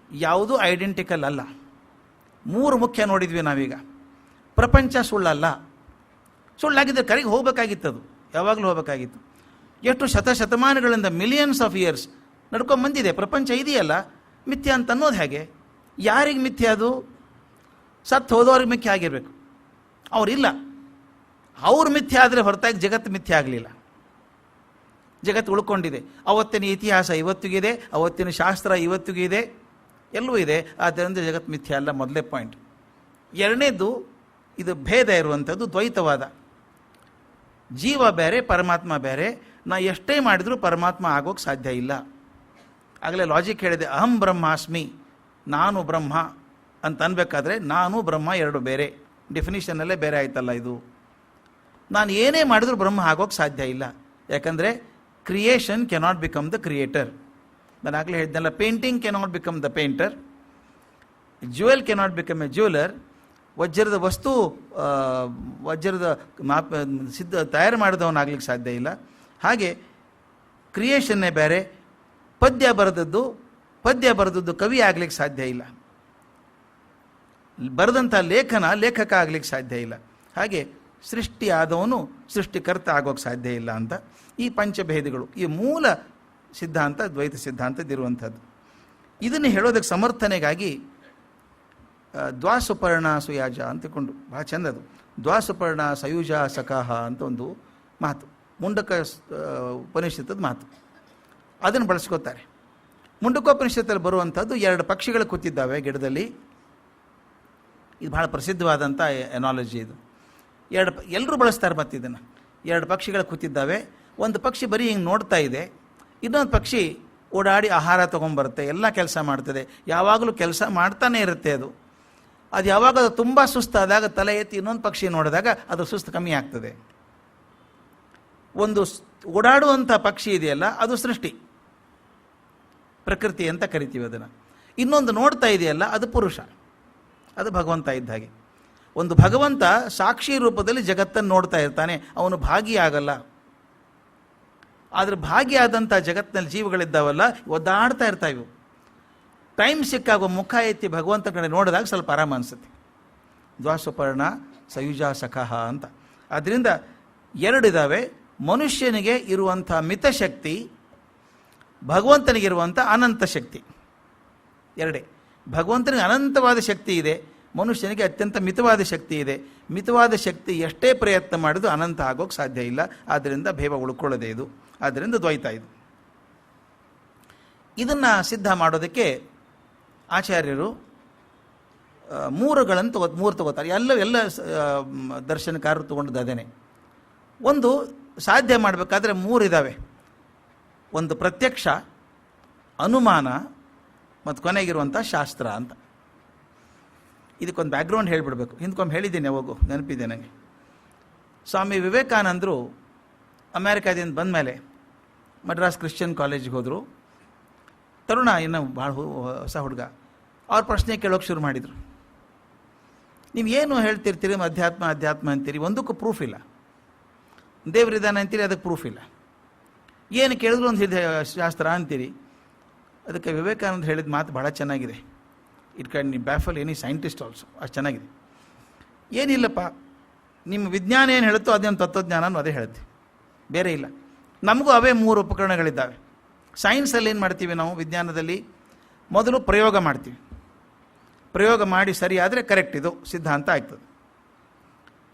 ಯಾವುದೂ ಐಡೆಂಟಿಕಲ್ ಅಲ್ಲ. ಮೂರು ಮುಖ್ಯ ನೋಡಿದ್ವಿ ನಾವೀಗ. ಪ್ರಪಂಚ ಸುಳ್ಳಲ್ಲ. ಸುಳ್ಳಾಗಿದ್ದರೆ ಕರೆಗೆ ಹೋಗಬೇಕಾಗಿತ್ತು, ಅದು ಯಾವಾಗಲೂ ಹೋಗಬೇಕಾಗಿತ್ತು. ಎಷ್ಟು ಶತಮಾನಗಳಿಂದ ಮಿಲಿಯನ್ಸ್ ಆಫ್ ಇಯರ್ಸ್ ನಡ್ಕೊಂಬಂದಿದೆ. ಪ್ರಪಂಚ ಇದೆಯಲ್ಲ, ಮಿಥ್ಯ ಅಂತ ಅನ್ನೋದು ಹೇಗೆ? ಯಾರಿಗೆ ಮಿಥ್ಯ? ಅದು ಸತ್ತು ಹೋದವ್ರಿಗೆ ಮಿಥ್ಯ ಆಗಿರಬೇಕು. ಅವರಿಲ್ಲ, ಅವ್ರು ಮಿಥ್ಯ ಆದರೆ ಹೊರತಾಗಿ ಜಗತ್ತು ಮಿಥ್ಯ ಆಗಲಿಲ್ಲ. ಜಗತ್ತು ಉಳ್ಕೊಂಡಿದೆ. ಅವತ್ತಿನ ಇತಿಹಾಸ ಇವತ್ತಿಗಿದೆ, ಅವತ್ತಿನ ಶಾಸ್ತ್ರ ಇವತ್ತಿಗಿದೆ, ಎಲ್ಲವೂ ಇದೆ. ಆದ್ದರಿಂದ ಜಗತ್ತು ಮಿಥ್ಯ ಅಲ್ಲ, ಮೊದಲೇ ಪಾಯಿಂಟ್. ಎರಡನೇದು, ಇದು ಭೇದ ಇರುವಂಥದ್ದು ದ್ವೈತವಾದ. ಜೀವ ಬೇರೆ, ಪರಮಾತ್ಮ ಬೇರೆ. ನಾ ಎಷ್ಟೇ ಮಾಡಿದರೂ ಪರಮಾತ್ಮ ಆಗೋಕ್ಕೆ ಸಾಧ್ಯ ಇಲ್ಲ. ಆಗಲೇ ಲಾಜಿಕ್ ಹೇಳಿದೆ, ಅಹಂ ಬ್ರಹ್ಮಾಸ್ಮಿ, ನಾನು ಬ್ರಹ್ಮ ಅಂತ ಅನ್ಬೇಕಾದ್ರೆ ನಾನು ಬ್ರಹ್ಮ ಎರಡು ಬೇರೆ. ಡೆಫಿನಿಷನ್ನಲ್ಲೇ ಬೇರೆ ಆಯ್ತಲ್ಲ ಇದು. ನಾನು ಏನೇ ಮಾಡಿದ್ರೂ ಬ್ರಹ್ಮ ಆಗೋಕ್ಕೆ ಸಾಧ್ಯ ಇಲ್ಲ. ಯಾಕಂದರೆ creation cannot become the creator. ನಾನು ಆಗಲೇ ಹೇಳಿದ್ನಲ್ಲ, painting cannot become the painter, jewel cannot become A jeweller. ವಜ್ರದ ವಸ್ತು, ವಜ್ರದ ತಯಾರು ಮಾಡಿದವನಾಗ್ಲಿಕ್ಕೆ ಸಾಧ್ಯ ಇಲ್ಲ. ಹಾಗೆ ಕ್ರಿಯೇಷನ್ನೇ ಬೇರೆ. ಪದ್ಯ ಬರೆದದ್ದು ಕವಿ ಆಗ್ಲಿಕ್ಕೆ ಸಾಧ್ಯ ಇಲ್ಲ. ಬರೆದಂಥ ಲೇಖಕ ಆಗ್ಲಿಕ್ಕೆ ಸಾಧ್ಯ ಇಲ್ಲ. ಹಾಗೆ ಸೃಷ್ಟಿ ಆದವನು ಸೃಷ್ಟಿಕರ್ತ ಆಗೋಕ್ಕೆ ಸಾಧ್ಯ ಇಲ್ಲ ಅಂತ ಈ ಪಂಚಭೇದಗಳು, ಈ ಮೂಲ ಸಿದ್ಧಾಂತ ದ್ವೈತ ಸಿದ್ಧಾಂತದಿರುವಂಥದ್ದು. ಇದನ್ನು ಹೇಳೋದಕ್ಕೆ ಸಮರ್ಥನೆಗಾಗಿ ದ್ವಾಸುಪರ್ಣ ಸುಯಾಜ ಅಂತಕೊಂಡು ಭಾಳ ಚೆಂದದು. ದ್ವಾಸುಪರ್ಣ ಸಯುಜ ಸಖಾಹ ಅಂತ ಒಂದು ಮಾತು, ಮುಂಡಕ ಉಪನಿಷತ್ತದ ಮಾತು. ಅದನ್ನು ಬಳಸ್ಕೋತಾರೆ. ಮುಂಡಕೋಪನಿಷತ್ತಲ್ಲಿ ಬರುವಂಥದ್ದು ಎರಡು ಪಕ್ಷಿಗಳು ಕೂತಿದ್ದಾವೆ ಗಿಡದಲ್ಲಿ. ಇದು ಭಾಳ ಪ್ರಸಿದ್ಧವಾದಂಥ ಎನಾಲಜಿ ಇದು. ಎಲ್ಲರೂ ಬಳಸ್ತಾರೆ. ಮತ್ತು ಇದನ್ನು ಎರಡು ಪಕ್ಷಿಗಳು ಕೂತಿದ್ದಾವೆ. ಒಂದು ಪಕ್ಷಿ ಬರೀ ಹಿಂಗೆ ನೋಡ್ತಾ ಇದೆ, ಇನ್ನೊಂದು ಪಕ್ಷಿ ಓಡಾಡಿ ಆಹಾರ ತೊಗೊಂಬರುತ್ತೆ, ಎಲ್ಲ ಕೆಲಸ ಮಾಡ್ತದೆ, ಯಾವಾಗಲೂ ಕೆಲಸ ಮಾಡ್ತಾನೆ ಇರುತ್ತೆ. ಅದು ಯಾವಾಗ ಅದು ತುಂಬ ಸುಸ್ತಾದಾಗ ತಲೆ ಎತ್ತಿ ಇನ್ನೊಂದು ಪಕ್ಷಿ ನೋಡಿದಾಗ ಅದು ಸುಸ್ತು ಕಮ್ಮಿ ಆಗ್ತದೆ. ಒಂದು ಓಡಾಡುವಂಥ ಪಕ್ಷಿ ಇದೆಯಲ್ಲ, ಅದು ಸೃಷ್ಟಿ, ಪ್ರಕೃತಿ ಅಂತ ಕರಿತೀವಿ ಅದನ್ನು. ಇನ್ನೊಂದು ನೋಡ್ತಾ ಇದೆಯಲ್ಲ, ಅದು ಪುರುಷ, ಅದು ಭಗವಂತ ಇದ್ದ ಹಾಗೆ. ಒಂದು ಭಗವಂತ ಸಾಕ್ಷಿ ರೂಪದಲ್ಲಿ ಜಗತ್ತನ್ನು ನೋಡ್ತಾ ಇರ್ತಾನೆ, ಅವನು ಭಾಗಿಯಾಗಲ್ಲ. ಆದರೆ ಭಾಗಿಯಾದಂಥ ಜಗತ್ತಿನಲ್ಲಿ ಜೀವಗಳಿದ್ದಾವಲ್ಲ, ಒದ್ದಾಡ್ತಾ ಇರ್ತಾವೆ. ಟೈಮ್ ಸಿಕ್ಕಾಗ ಮುಖ ಎತ್ತಿ ಭಗವಂತ ಕಡೆ ನೋಡಿದಾಗ ಸ್ವಲ್ಪ ಆರಾಮ ಅನಿಸುತ್ತೆ. ದ್ವಾಸುಪರ್ಣ ಸಯುಜ ಸಖಃ ಅಂತ. ಆದ್ದರಿಂದ ಎರಡಿದ್ದಾವೆ. ಮನುಷ್ಯನಿಗೆ ಇರುವಂಥ ಮಿತಶಕ್ತಿ, ಭಗವಂತನಿಗಿರುವಂಥ ಅನಂತ ಶಕ್ತಿ ಎರಡೇ. ಭಗವಂತನಿಗೆ ಅನಂತವಾದ ಶಕ್ತಿ ಇದೆ, ಮನುಷ್ಯನಿಗೆ ಅತ್ಯಂತ ಮಿತವಾದ ಶಕ್ತಿ ಇದೆ. ಮಿತವಾದ ಶಕ್ತಿ ಎಷ್ಟೇ ಪ್ರಯತ್ನ ಮಾಡಿದ್ರು ಅನಂತ ಆಗೋಕ್ಕೆ ಸಾಧ್ಯ ಇಲ್ಲ. ಆದ್ದರಿಂದ ಭೇದ ಉಳ್ಕೊಳ್ಳೋದೇ ಇದು. ಆದ್ದರಿಂದ ದ್ವೈತ ಇದು. ಇದನ್ನು ಸಿದ್ಧ ಮಾಡೋದಕ್ಕೆ ಆಚಾರ್ಯರು ಮೂರು ತಗೋತಾರೆ. ಎಲ್ಲ ದರ್ಶನಕಾರರು ತಗೊಂಡದ್ದು ಅದೇನೆ. ಒಂದು ಸಾಧ್ಯ ಮಾಡಬೇಕಾದ್ರೆ ಮೂರಿದ್ದಾವೆ. ಒಂದು ಪ್ರತ್ಯಕ್ಷ, ಅನುಮಾನ ಮತ್ತು ಕೊನೆಗಿರುವಂಥ ಶಾಸ್ತ್ರ ಅಂತ. ಇದಕ್ಕೊಂದು ಬ್ಯಾಕ್ಗ್ರೌಂಡ್ ಹೇಳಿಬಿಡ್ಬೇಕು. ಹಿಂದ್ಕೊಮ್ಮೆ ಹೇಳಿದ್ದೀನಿ, ಯಾವಾಗೂ ನೆನಪಿದೆ ನನಗೆ. ಸ್ವಾಮಿ ವಿವೇಕಾನಂದರು ಅಮೇರಿಕಾದಿಂದ ಬಂದ ಮೇಲೆ ಮಡ್ರಾಸ್ ಕ್ರಿಶ್ಚಿಯನ್ ಕಾಲೇಜಿಗೆ ಹೋದರು. ತರುಣ, ಇನ್ನು ಭಾಳ ಹೊಸ ಹುಡುಗ. ಅವ್ರ ಪ್ರಶ್ನೆ ಕೇಳೋಕೆ ಶುರು ಮಾಡಿದರು. ನೀವು ಏನು ಹೇಳ್ತಿರ್ತೀರಿ, ಅಧ್ಯಾತ್ಮ ಅಧ್ಯಾತ್ಮ ಅಂತೀರಿ, ಒಂದಕ್ಕೂ ಪ್ರೂಫ್ ಇಲ್ಲ. ದೇವರಿದ್ದಾನೆ ಅಂತೀರಿ, ಅದಕ್ಕೆ ಪ್ರೂಫ್ ಇಲ್ಲ. ಏನು ಕೇಳಿದ್ರು ಒಂದು ಶಾಸ್ತ್ರ ಅಂತೀರಿ. ಅದಕ್ಕೆ ವಿವೇಕಾನಂದ ಹೇಳಿದ ಮಾತು ಭಾಳ ಚೆನ್ನಾಗಿದೆ. It can baffle any scientist also. ಅಷ್ಟು ಚೆನ್ನಾಗಿದೆ. ಏನಿಲ್ಲಪ್ಪ, ನಿಮ್ಮ ವಿಜ್ಞಾನ ಏನು ಹೇಳುತ್ತೋ ಅದೇನು ತತ್ವಜ್ಞಾನನೂ ಅದೇ ಹೇಳುತ್ತೆ, ಬೇರೆ ಇಲ್ಲ. ನಮಗೂ ಅವೇ 3 ಉಪಕರಣಗಳಿದ್ದಾವೆ. ಸೈನ್ಸಲ್ಲಿ ಏನು ಮಾಡ್ತೀವಿ ನಾವು, ವಿಜ್ಞಾನದಲ್ಲಿ ಮೊದಲು ಪ್ರಯೋಗ ಮಾಡ್ತೀವಿ. ಪ್ರಯೋಗ ಮಾಡಿ ಸರಿಯಾದರೆ ಕರೆಕ್ಟ್, ಇದು ಸಿದ್ಧಾಂತ ಆಗ್ತದೆ.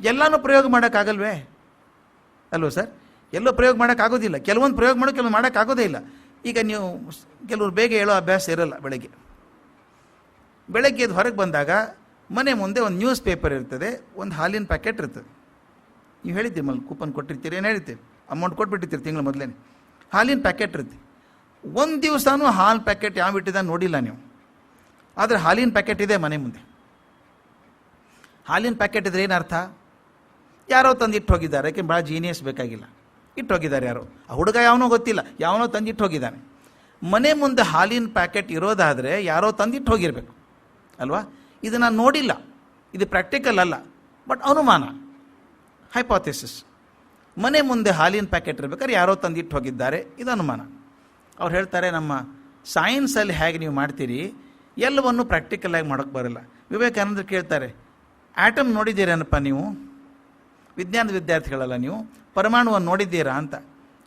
ಎಲ್ಲನೂ ಪ್ರಯೋಗ ಮಾಡೋಕ್ಕಾಗಲ್ವೇ ಅಲ್ವ ಸರ್? ಎಲ್ಲೋ ಪ್ರಯೋಗ ಮಾಡೋಕ್ಕಾಗೋದಿಲ್ಲ. ಕೆಲವೊಂದು ಪ್ರಯೋಗ ಮಾಡೋ, ಕೆಲವೊಂದು ಮಾಡೋಕ್ಕಾಗೋದೇ ಇಲ್ಲ. ಈಗ ನೀವು ಕೆಲವರು ಬೇಗ ಹೇಳೋ ಅಭ್ಯಾಸ ಇರೋಲ್ಲ. ಬೆಳಗ್ಗೆ ಅದು ಹೊರಗೆ ಬಂದಾಗ ಮನೆ ಮುಂದೆ ಒಂದು ನ್ಯೂಸ್ ಪೇಪರ್ ಇರ್ತದೆ, ಒಂದು ಹಾಲಿನ ಪ್ಯಾಕೆಟ್ ಇರ್ತದೆ. ನೀವು ಹೇಳಿದ್ದೀರಿ ಮಲ್ಲಿ ಕೂಪನ್ ಕೊಟ್ಟಿರ್ತೀರಿ, ಏನು ಹೇಳ್ತೀರಿ, ಅಮೌಂಟ್ ಕೊಟ್ಬಿಟ್ಟಿರ್ತೀರಿ ತಿಂಗಳ ಮೊದಲೇನೆ. ಹಾಲಿನ ಪ್ಯಾಕೆಟ್ ಇರುತ್ತೆ. ಒಂದು ದಿವಸನೂ ಹಾಲು ಪ್ಯಾಕೆಟ್ ಯಾವ ಇಟ್ಟಿದ ನೋಡಿಲ್ಲ ನೀವು. ಆದರೆ ಹಾಲಿನ ಪ್ಯಾಕೆಟ್ ಇದೆ ಮನೆ ಮುಂದೆ. ಹಾಲಿನ ಪ್ಯಾಕೆಟ್ ಇದ್ರೆ ಏನರ್ಥ? ಯಾರೋ ತಂದು ಇಟ್ಟು ಹೋಗಿದ್ದಾರೆ. ಯಾಕೆ ಭಾಳ ಜೀನಿಯಸ್ ಬೇಕಾಗಿಲ್ಲ, ಇಟ್ಟು ಹೋಗಿದ್ದಾರೆ ಯಾರೋ. ಆ ಹುಡುಗ ಯಾವನೋ ಗೊತ್ತಿಲ್ಲ, ಯಾವನೋ ತಂದಿಟ್ಟು ಹೋಗಿದ್ದಾನೆ. ಮನೆ ಮುಂದೆ ಹಾಲಿನ ಪ್ಯಾಕೆಟ್ ಇರೋದಾದರೆ ಯಾರೋ ತಂದಿಟ್ಟು ಹೋಗಿರಬೇಕು ಅಲ್ವಾ? ಇದು ನಾನು ನೋಡಿಲ್ಲ, ಇದು ಪ್ರಾಕ್ಟಿಕಲ್ ಅಲ್ಲ, ಬಟ್ ಅನುಮಾನ, ಹೈಪಾಥೆಸಿಸ್. ಮನೆ ಮುಂದೆ ಹಾಲಿನ ಪ್ಯಾಕೆಟ್ ಇರಬೇಕಾದ್ರೆ ಯಾರೋ ತಂದಿಟ್ಟು ಹೋಗಿದ್ದಾರೆ, ಇದು ಅನುಮಾನ. ಅವ್ರು ಹೇಳ್ತಾರೆ, ನಮ್ಮ ಸೈನ್ಸಲ್ಲಿ ಹೇಗೆ ನೀವು ಮಾಡ್ತೀರಿ, ಎಲ್ಲವನ್ನು ಪ್ರಾಕ್ಟಿಕಲಾಗಿ ಮಾಡೋಕ್ಕೆ ಬರಲ್ಲ. ವಿವೇಕಾನಂದರು ಕೇಳ್ತಾರೆ, ಆಟಮ್ ನೋಡಿದ್ದೀರೇನಪ್ಪ ನೀವು? ವಿಜ್ಞಾನದ ವಿದ್ಯಾರ್ಥಿಗಳಲ್ಲ ನೀವು, ಪರಮಾಣುವನ್ನು ನೋಡಿದ್ದೀರಾ ಅಂತ.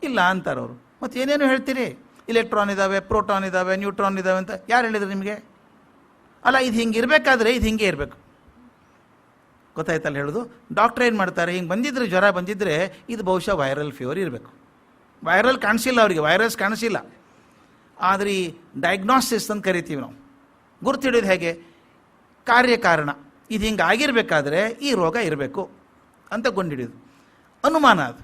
ಇಲ್ಲ ಅಂತಾರೆ ಅವರು. ಮತ್ತು ಏನೇನು ಹೇಳ್ತೀರಿ, ಇಲೆಕ್ಟ್ರಾನ್ ಇದ್ದಾವೆ, ಪ್ರೋಟಾನ್ ಇದ್ದಾವೆ, ನ್ಯೂಟ್ರಾನ್ ಇದ್ದಾವೆ ಅಂತ ಯಾರು ಹೇಳಿದ್ರು ನಿಮಗೆ? ಅಲ್ಲ, ಇದು ಹಿಂಗೆ ಇರಬೇಕಾದ್ರೆ ಇದು ಹಿಂಗೆ ಇರಬೇಕು. ಗೊತ್ತಾಯ್ತಲ್ಲ ಹೇಳೋದು? ಡಾಕ್ಟ್ರ್ ಏನು ಮಾಡ್ತಾರೆ, ಹಿಂಗೆ ಬಂದಿದ್ರೆ, ಜ್ವರ ಬಂದಿದ್ದರೆ ಇದು ಬಹುಶಃ ವೈರಲ್ ಫೀವರ್ ಇರಬೇಕು. ವೈರಲ್ ಕಾಣಿಸಿಲ್ಲ ಅವರಿಗೆ, ವೈರಸ್ ಕಾಣಿಸಿಲ್ಲ. ಆದರೆ ಈ ಡಯಾಗ್ನೋಸಿಸ್ ಅಂತ ಕರಿತೀವಿ ನಾವು. ಗುರುತಿಡೋದು ಹೇಗೆ? ಕಾರ್ಯಕಾರಣ. ಇದು ಹಿಂಗೆ ಆಗಿರಬೇಕಾದ್ರೆ ಈ ರೋಗ ಇರಬೇಕು ಅಂತ ಗೊಂಡಿಡಿಯೋದು ಅನುಮಾನ. ಅದು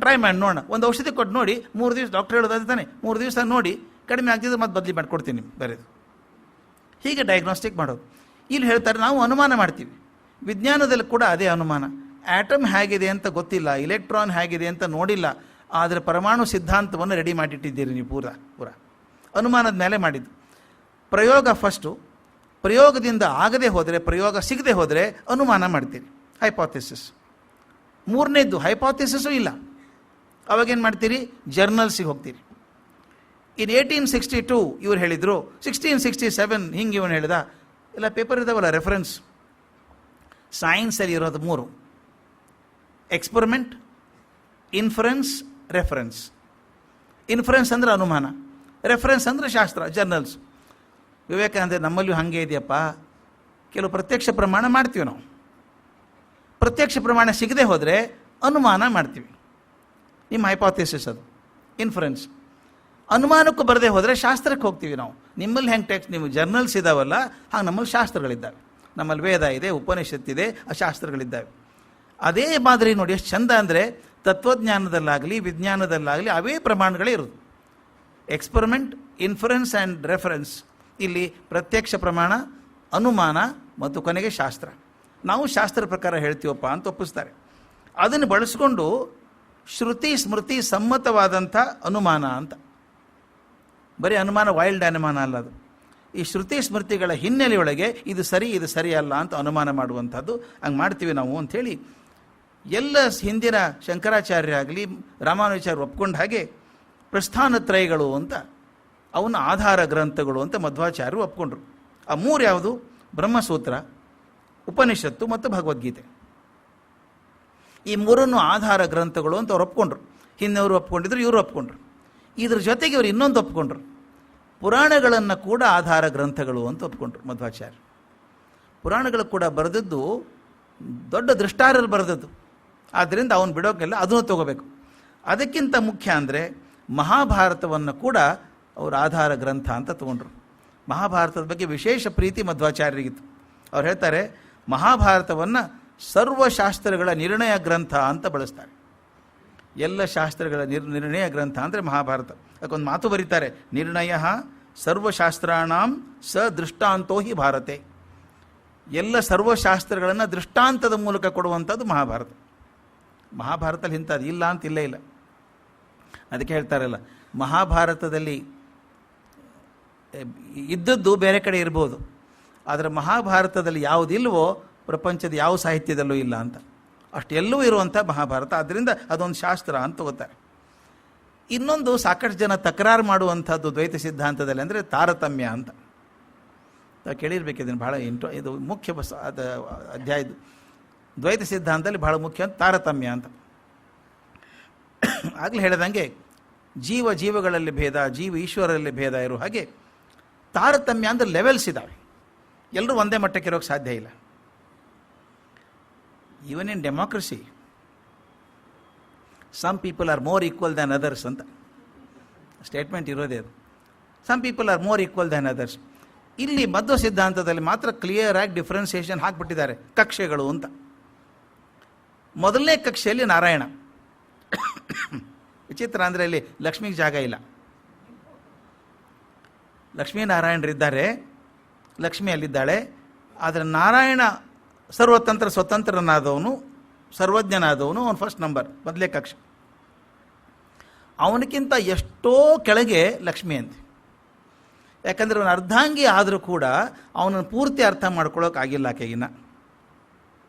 ಟ್ರೈ ಮಾಡಿ ನೋಡೋಣ. ಒಂದು ಔಷಧಿ ಕೊಟ್ಟು ನೋಡಿ, 3 ದಿವಸ, ಡಾಕ್ಟರ್ ಹೇಳೋದು ತಾನೆ, 3 ದಿವಸ ನೋಡಿ ಕಡಿಮೆ ಆಗ್ತಿದ್ರೆ ಮತ್ತೆ ಬದಲಿ ಮಾಡಿಕೊಡ್ತೀನಿ ನಿಮ್ಗೆ ಬೇರೆದು. ಹೀಗೆ ಡಯಾಗ್ನೋಸ್ಟಿಕ್ ಮಾಡೋದು. ಇಲ್ಲಿ ಹೇಳ್ತಾರೆ, ನಾವು ಅನುಮಾನ ಮಾಡ್ತೀವಿ. ವಿಜ್ಞಾನದಲ್ಲಿ ಕೂಡ ಅದೇ ಅನುಮಾನ. ಆಟಮ್ ಹೇಗಿದೆ ಅಂತ ಗೊತ್ತಿಲ್ಲ, ಇಲೆಕ್ಟ್ರಾನ್ ಹೇಗಿದೆ ಅಂತ ನೋಡಿಲ್ಲ, ಆದರೆ ಪರಮಾಣು ಸಿದ್ಧಾಂತವನ್ನು ರೆಡಿ ಮಾಡಿಟ್ಟಿದ್ದೀರಿ ನೀವು ಪೂರ ಅನುಮಾನದ ಮೇಲೆ ಮಾಡಿದ್ದು. ಪ್ರಯೋಗ ಫಸ್ಟು, ಪ್ರಯೋಗದಿಂದ ಆಗದೆ ಹೋದರೆ, ಪ್ರಯೋಗ ಸಿಗದೆ ಹೋದರೆ ಅನುಮಾನ ಮಾಡ್ತೀರಿ, ಹೈಪಾಥೆಸಿಸ್. 3ನೇದ್ದು ಹೈಪಾಥೆಸಿಸು ಇಲ್ಲ, ಅವಾಗೇನು ಮಾಡ್ತೀರಿ, ಜರ್ನಲ್ಸಿಗೆ ಹೋಗ್ತೀರಿ. ಇನ್ 1862 ಇವ್ರು ಹೇಳಿದರು, 1667 ಹಿಂಗೆ ಇವನು ಹೇಳಿದ, ಎಲ್ಲ ಪೇಪರ್ ಇದ್ದಾವಲ್ಲ ರೆಫರೆನ್ಸ್. ಸೈನ್ಸಲ್ಲಿ ಇರೋದು 3: ಎಕ್ಸ್ಪರಿಮೆಂಟ್, ಇನ್ಫರೆನ್ಸ್, ರೆಫರೆನ್ಸ್. ಇನ್ಫರೆನ್ಸ್ ಅಂದರೆ ಅನುಮಾನ, ರೆಫರೆನ್ಸ್ ಅಂದರೆ ಶಾಸ್ತ್ರ, ಜರ್ನಲ್ಸ್. ವಿವೇಕಾನಂದ ನಮ್ಮಲ್ಲಿಯೂ ಹಾಗೆ ಇದೆಯಪ್ಪ, ಕೆಲವು ಪ್ರತ್ಯಕ್ಷ ಪ್ರಮಾಣ ಮಾಡ್ತೀವಿ ನಾವು. ಪ್ರತ್ಯಕ್ಷ ಪ್ರಮಾಣ ಸಿಗದೆ ಹೋದರೆ ಅನುಮಾನ ಮಾಡ್ತೀವಿ. ನಿಮ್ಮ ಹೈಪಾಥೆಸಿಸ್ ಅದು ಇನ್ಫರೆನ್ಸ್. ಅನುಮಾನಕ್ಕೂ ಬರದೆ ಹೋದರೆ ಶಾಸ್ತ್ರಕ್ಕೆ ಹೋಗ್ತೀವಿ ನಾವು. ನಿಮ್ಮಲ್ಲಿ ಹೆಂಗೆ ಟೆಕ್ಸ್ಟ್, ನೀವು ಜರ್ನಲ್ಸ್ ಇದ್ದಾವಲ್ಲ, ಹಾಗೆ ನಮ್ಮಲ್ಲಿ ಶಾಸ್ತ್ರಗಳಿದ್ದಾವೆ. ನಮ್ಮಲ್ಲಿ ವೇದ ಇದೆ, ಉಪನಿಷತ್ತಿದೆ, ಆ ಶಾಸ್ತ್ರಗಳಿದ್ದಾವೆ. ಅದೇ ಮಾದರಿ ನೋಡಿ ಎಷ್ಟು ಚಂದ ಅಂದರೆ, ತತ್ವಜ್ಞಾನದಲ್ಲಾಗಲಿ ವಿಜ್ಞಾನದಲ್ಲಾಗಲಿ ಅವೇ ಪ್ರಮಾಣಗಳೇ ಇರೋದು. Experiment, inference and reference. ಇಲ್ಲಿ ಪ್ರತ್ಯಕ್ಷ ಪ್ರಮಾಣ, ಅನುಮಾನ ಮತ್ತು ಕೊನೆಗೆ ಶಾಸ್ತ್ರ. ನಾವು ಶಾಸ್ತ್ರ ಪ್ರಕಾರ ಹೇಳ್ತೀವಪ್ಪ ಅಂತ ಒಪ್ಪಿಸ್ತಾರೆ. ಅದನ್ನು ಬಳಸ್ಕೊಂಡು ಶ್ರುತಿ ಸ್ಮೃತಿ ಸಮ್ಮತವಾದಂಥ ಅನುಮಾನ ಅಂತ. ಬರೀ ಅನುಮಾನ, ವೈಲ್ಡ್ ಅನುಮಾನ ಅಲ್ಲ ಅದು. ಈ ಶ್ರುತಿ ಸ್ಮೃತಿಗಳ ಹಿನ್ನೆಲೆಯೊಳಗೆ ಇದು ಸರಿ, ಇದು ಸರಿ ಅಲ್ಲ ಅಂತ ಅನುಮಾನ ಮಾಡುವಂಥದ್ದು. ಹಂಗೆ ಮಾಡ್ತೀವಿ ನಾವು ಅಂಥೇಳಿ ಎಲ್ಲ ಹಿಂದಿನ ಶಂಕರಾಚಾರ್ಯ ಆಗಲಿ ರಾಮಾನುಜಾಚಾರ್ಯ ಒಪ್ಕೊಂಡ ಹಾಗೆ ಪ್ರಸ್ಥಾನತ್ರಯಗಳು ಅಂತ, ಅವನ ಆಧಾರ ಗ್ರಂಥಗಳು ಅಂತ ಮಧ್ವಾಚಾರ್ಯರು ಒಪ್ಕೊಂಡ್ರು. ಆ 3 ಯಾವುದು? ಬ್ರಹ್ಮಸೂತ್ರ, ಉಪನಿಷತ್ತು ಮತ್ತು ಭಗವದ್ಗೀತೆ. ಈ 3 ಆಧಾರ ಗ್ರಂಥಗಳು ಅಂತ ಅವ್ರು ಒಪ್ಕೊಂಡ್ರು. ಹಿಂದೆಯವರು ಒಪ್ಕೊಂಡಿದ್ರು, ಇವರು ಒಪ್ಕೊಂಡ್ರು. ಇದ್ರ ಜೊತೆಗೆ ಇವರು ಇನ್ನೊಂದು ಒಪ್ಕೊಂಡ್ರು, ಪುರಾಣಗಳನ್ನು ಕೂಡ ಆಧಾರ ಗ್ರಂಥಗಳು ಅಂತ ಒಪ್ಕೊಂಡ್ರು ಮಧ್ವಾಚಾರ್ಯರು. ಪುರಾಣಗಳು ಕೂಡ ಬರೆದದ್ದು ದೊಡ್ಡ ದೃಷ್ಟಾರರು ಬರೆದದ್ದು, ಆದ್ದರಿಂದ ಅವನು ಬಿಡೋಕ್ಕೆಲ್ಲ ಅದನ್ನು ತಗೋಬೇಕು. ಅದಕ್ಕಿಂತ ಮುಖ್ಯ ಅಂದರೆ ಮಹಾಭಾರತವನ್ನು ಕೂಡ ಅವರು ಆಧಾರ ಗ್ರಂಥ ಅಂತ ತಗೊಂಡ್ರು. ಮಹಾಭಾರತದ ಬಗ್ಗೆ ವಿಶೇಷ ಪ್ರೀತಿ ಮಧ್ವಾಚಾರ್ಯರಿಗಿತ್ತು. ಅವ್ರು ಹೇಳ್ತಾರೆ, ಮಹಾಭಾರತವನ್ನು ಸರ್ವಶಾಸ್ತ್ರಗಳ ನಿರ್ಣಯ ಗ್ರಂಥ ಅಂತ ಬಳಸ್ತಾರೆ. ಎಲ್ಲ ಶಾಸ್ತ್ರಗಳ ನಿರ್ಣಯ ಗ್ರಂಥ ಅಂದರೆ ಮಹಾಭಾರತ. ಅದಕ್ಕೊಂದು ಮಾತು ಬರೀತಾರೆ, ನಿರ್ಣಯ ಸರ್ವಶಾಸ್ತ್ರಾಣಾಂ ಸ ದೃಷ್ಟಾಂತೋ ಹಿ ಭಾರತೆ. ಎಲ್ಲ ಸರ್ವಶಾಸ್ತ್ರಗಳನ್ನು ದೃಷ್ಟಾಂತದ ಮೂಲಕ ಕೊಡುವಂಥದ್ದು ಮಹಾಭಾರತ. ಮಹಾಭಾರತದಲ್ಲಿ ಇಂಥದ್ದು ಇಲ್ಲ ಅಂತ ಇಲ್ಲೇ ಇಲ್ಲ. ಅದಕ್ಕೆ ಹೇಳ್ತಾರಲ್ಲ, ಮಹಾಭಾರತದಲ್ಲಿ ಇದ್ದದ್ದು ಬೇರೆ ಕಡೆ ಇರ್ಬೋದು, ಆದರೆ ಮಹಾಭಾರತದಲ್ಲಿ ಯಾವುದಿಲ್ವೋ ಪ್ರಪಂಚದ ಯಾವ ಸಾಹಿತ್ಯದಲ್ಲೂ ಇಲ್ಲ ಅಂತ. ಅಷ್ಟೆಲ್ಲೂ ಇರುವಂಥ ಮಹಾಭಾರತ. ಆದ್ದರಿಂದ ಅದೊಂದು ಶಾಸ್ತ್ರ ಅಂತ ತಗೋತಾರೆ. ಇನ್ನೊಂದು ಸಾಕಷ್ಟು ಜನ ತಕರಾರು ಮಾಡುವಂಥದ್ದು ದ್ವೈತ ಸಿದ್ಧಾಂತದಲ್ಲಿ ಅಂದರೆ ತಾರತಮ್ಯ ಅಂತ. ಕೇಳಿರ್ಬೇಕು ಇದನ್ನು, ಭಾಳ ಇದು ಮುಖ್ಯ ಅಧ್ಯಾಯದ್ದು. ದ್ವೈತ ಸಿದ್ಧಾಂತದಲ್ಲಿ ಭಾಳ ಮುಖ್ಯ ಅಂತ ತಾರತಮ್ಯ ಅಂತ. ಆಗಲೇ ಹೇಳಿದಂಗೆ ಜೀವಗಳಲ್ಲಿ ಭೇದ, ಈಶ್ವರಲ್ಲಿ ಭೇದ ಇರೋ ಹಾಗೆ ತಾರತಮ್ಯ ಅಂದರೆ ಲೆವೆಲ್ಸ್ ಇದ್ದಾವೆ. ಎಲ್ಲರೂ ಒಂದೇ ಮಟ್ಟಕ್ಕೆ ಇರೋಕ್ಕೆ ಸಾಧ್ಯ ಇಲ್ಲ. Even in democracy some people are more equal than others ಅಂತ ಸ್ಟೇಟ್ಮೆಂಟ್ ಇರೋದೇ ಅದು. Some people are more equal than others. ಇಲ್ಲಿ ಮಧ್ವ ಸಿದ್ಧಾಂತದಲ್ಲಿ ಮಾತ್ರ ಕ್ಲಿಯರ್ ಆಗಿ ಡಿಫ್ರೆನ್ಸಿಯೇಷನ್ ಹಾಕಿಬಿಟ್ಟಿದ್ದಾರೆ, ಕಕ್ಷೆಗಳು ಅಂತ. ಮೊದಲನೇ ಕಕ್ಷೆಯಲ್ಲಿ ನಾರಾಯಣ. ವಿಚಿತ್ರ ಅಂದರೆ ಇಲ್ಲಿ ಲಕ್ಷ್ಮಿಗೆ ಜಾಗ ಇಲ್ಲ. ಲಕ್ಷ್ಮೀನಾರಾಯಣರಿದ್ದಾರೆ, ಲಕ್ಷ್ಮಿ ಅಲ್ಲಿದ್ದಾಳೆ. ಆದರೆ ನಾರಾಯಣ ಸ್ವತಂತ್ರನಾದವನು, ಸರ್ವಜ್ಞನಾದವನು, ಅವನು ಫಸ್ಟ್ ನಂಬರ್, ಮೊದಲೇ ಕಕ್ಷೆ. ಅವನಕ್ಕಿಂತ ಎಷ್ಟೋ ಕೆಳಗೆ ಲಕ್ಷ್ಮಿ ಅಂತೆ. ಯಾಕಂದರೆ ಅವನು ಅರ್ಧಾಂಗಿ ಆದರೂ ಕೂಡ ಅವನನ್ನು ಪೂರ್ತಿ ಅರ್ಥ ಮಾಡ್ಕೊಳ್ಳೋಕ್ಕಾಗಿಲ್ಲ ಆಕೆಗಿನ್ನ.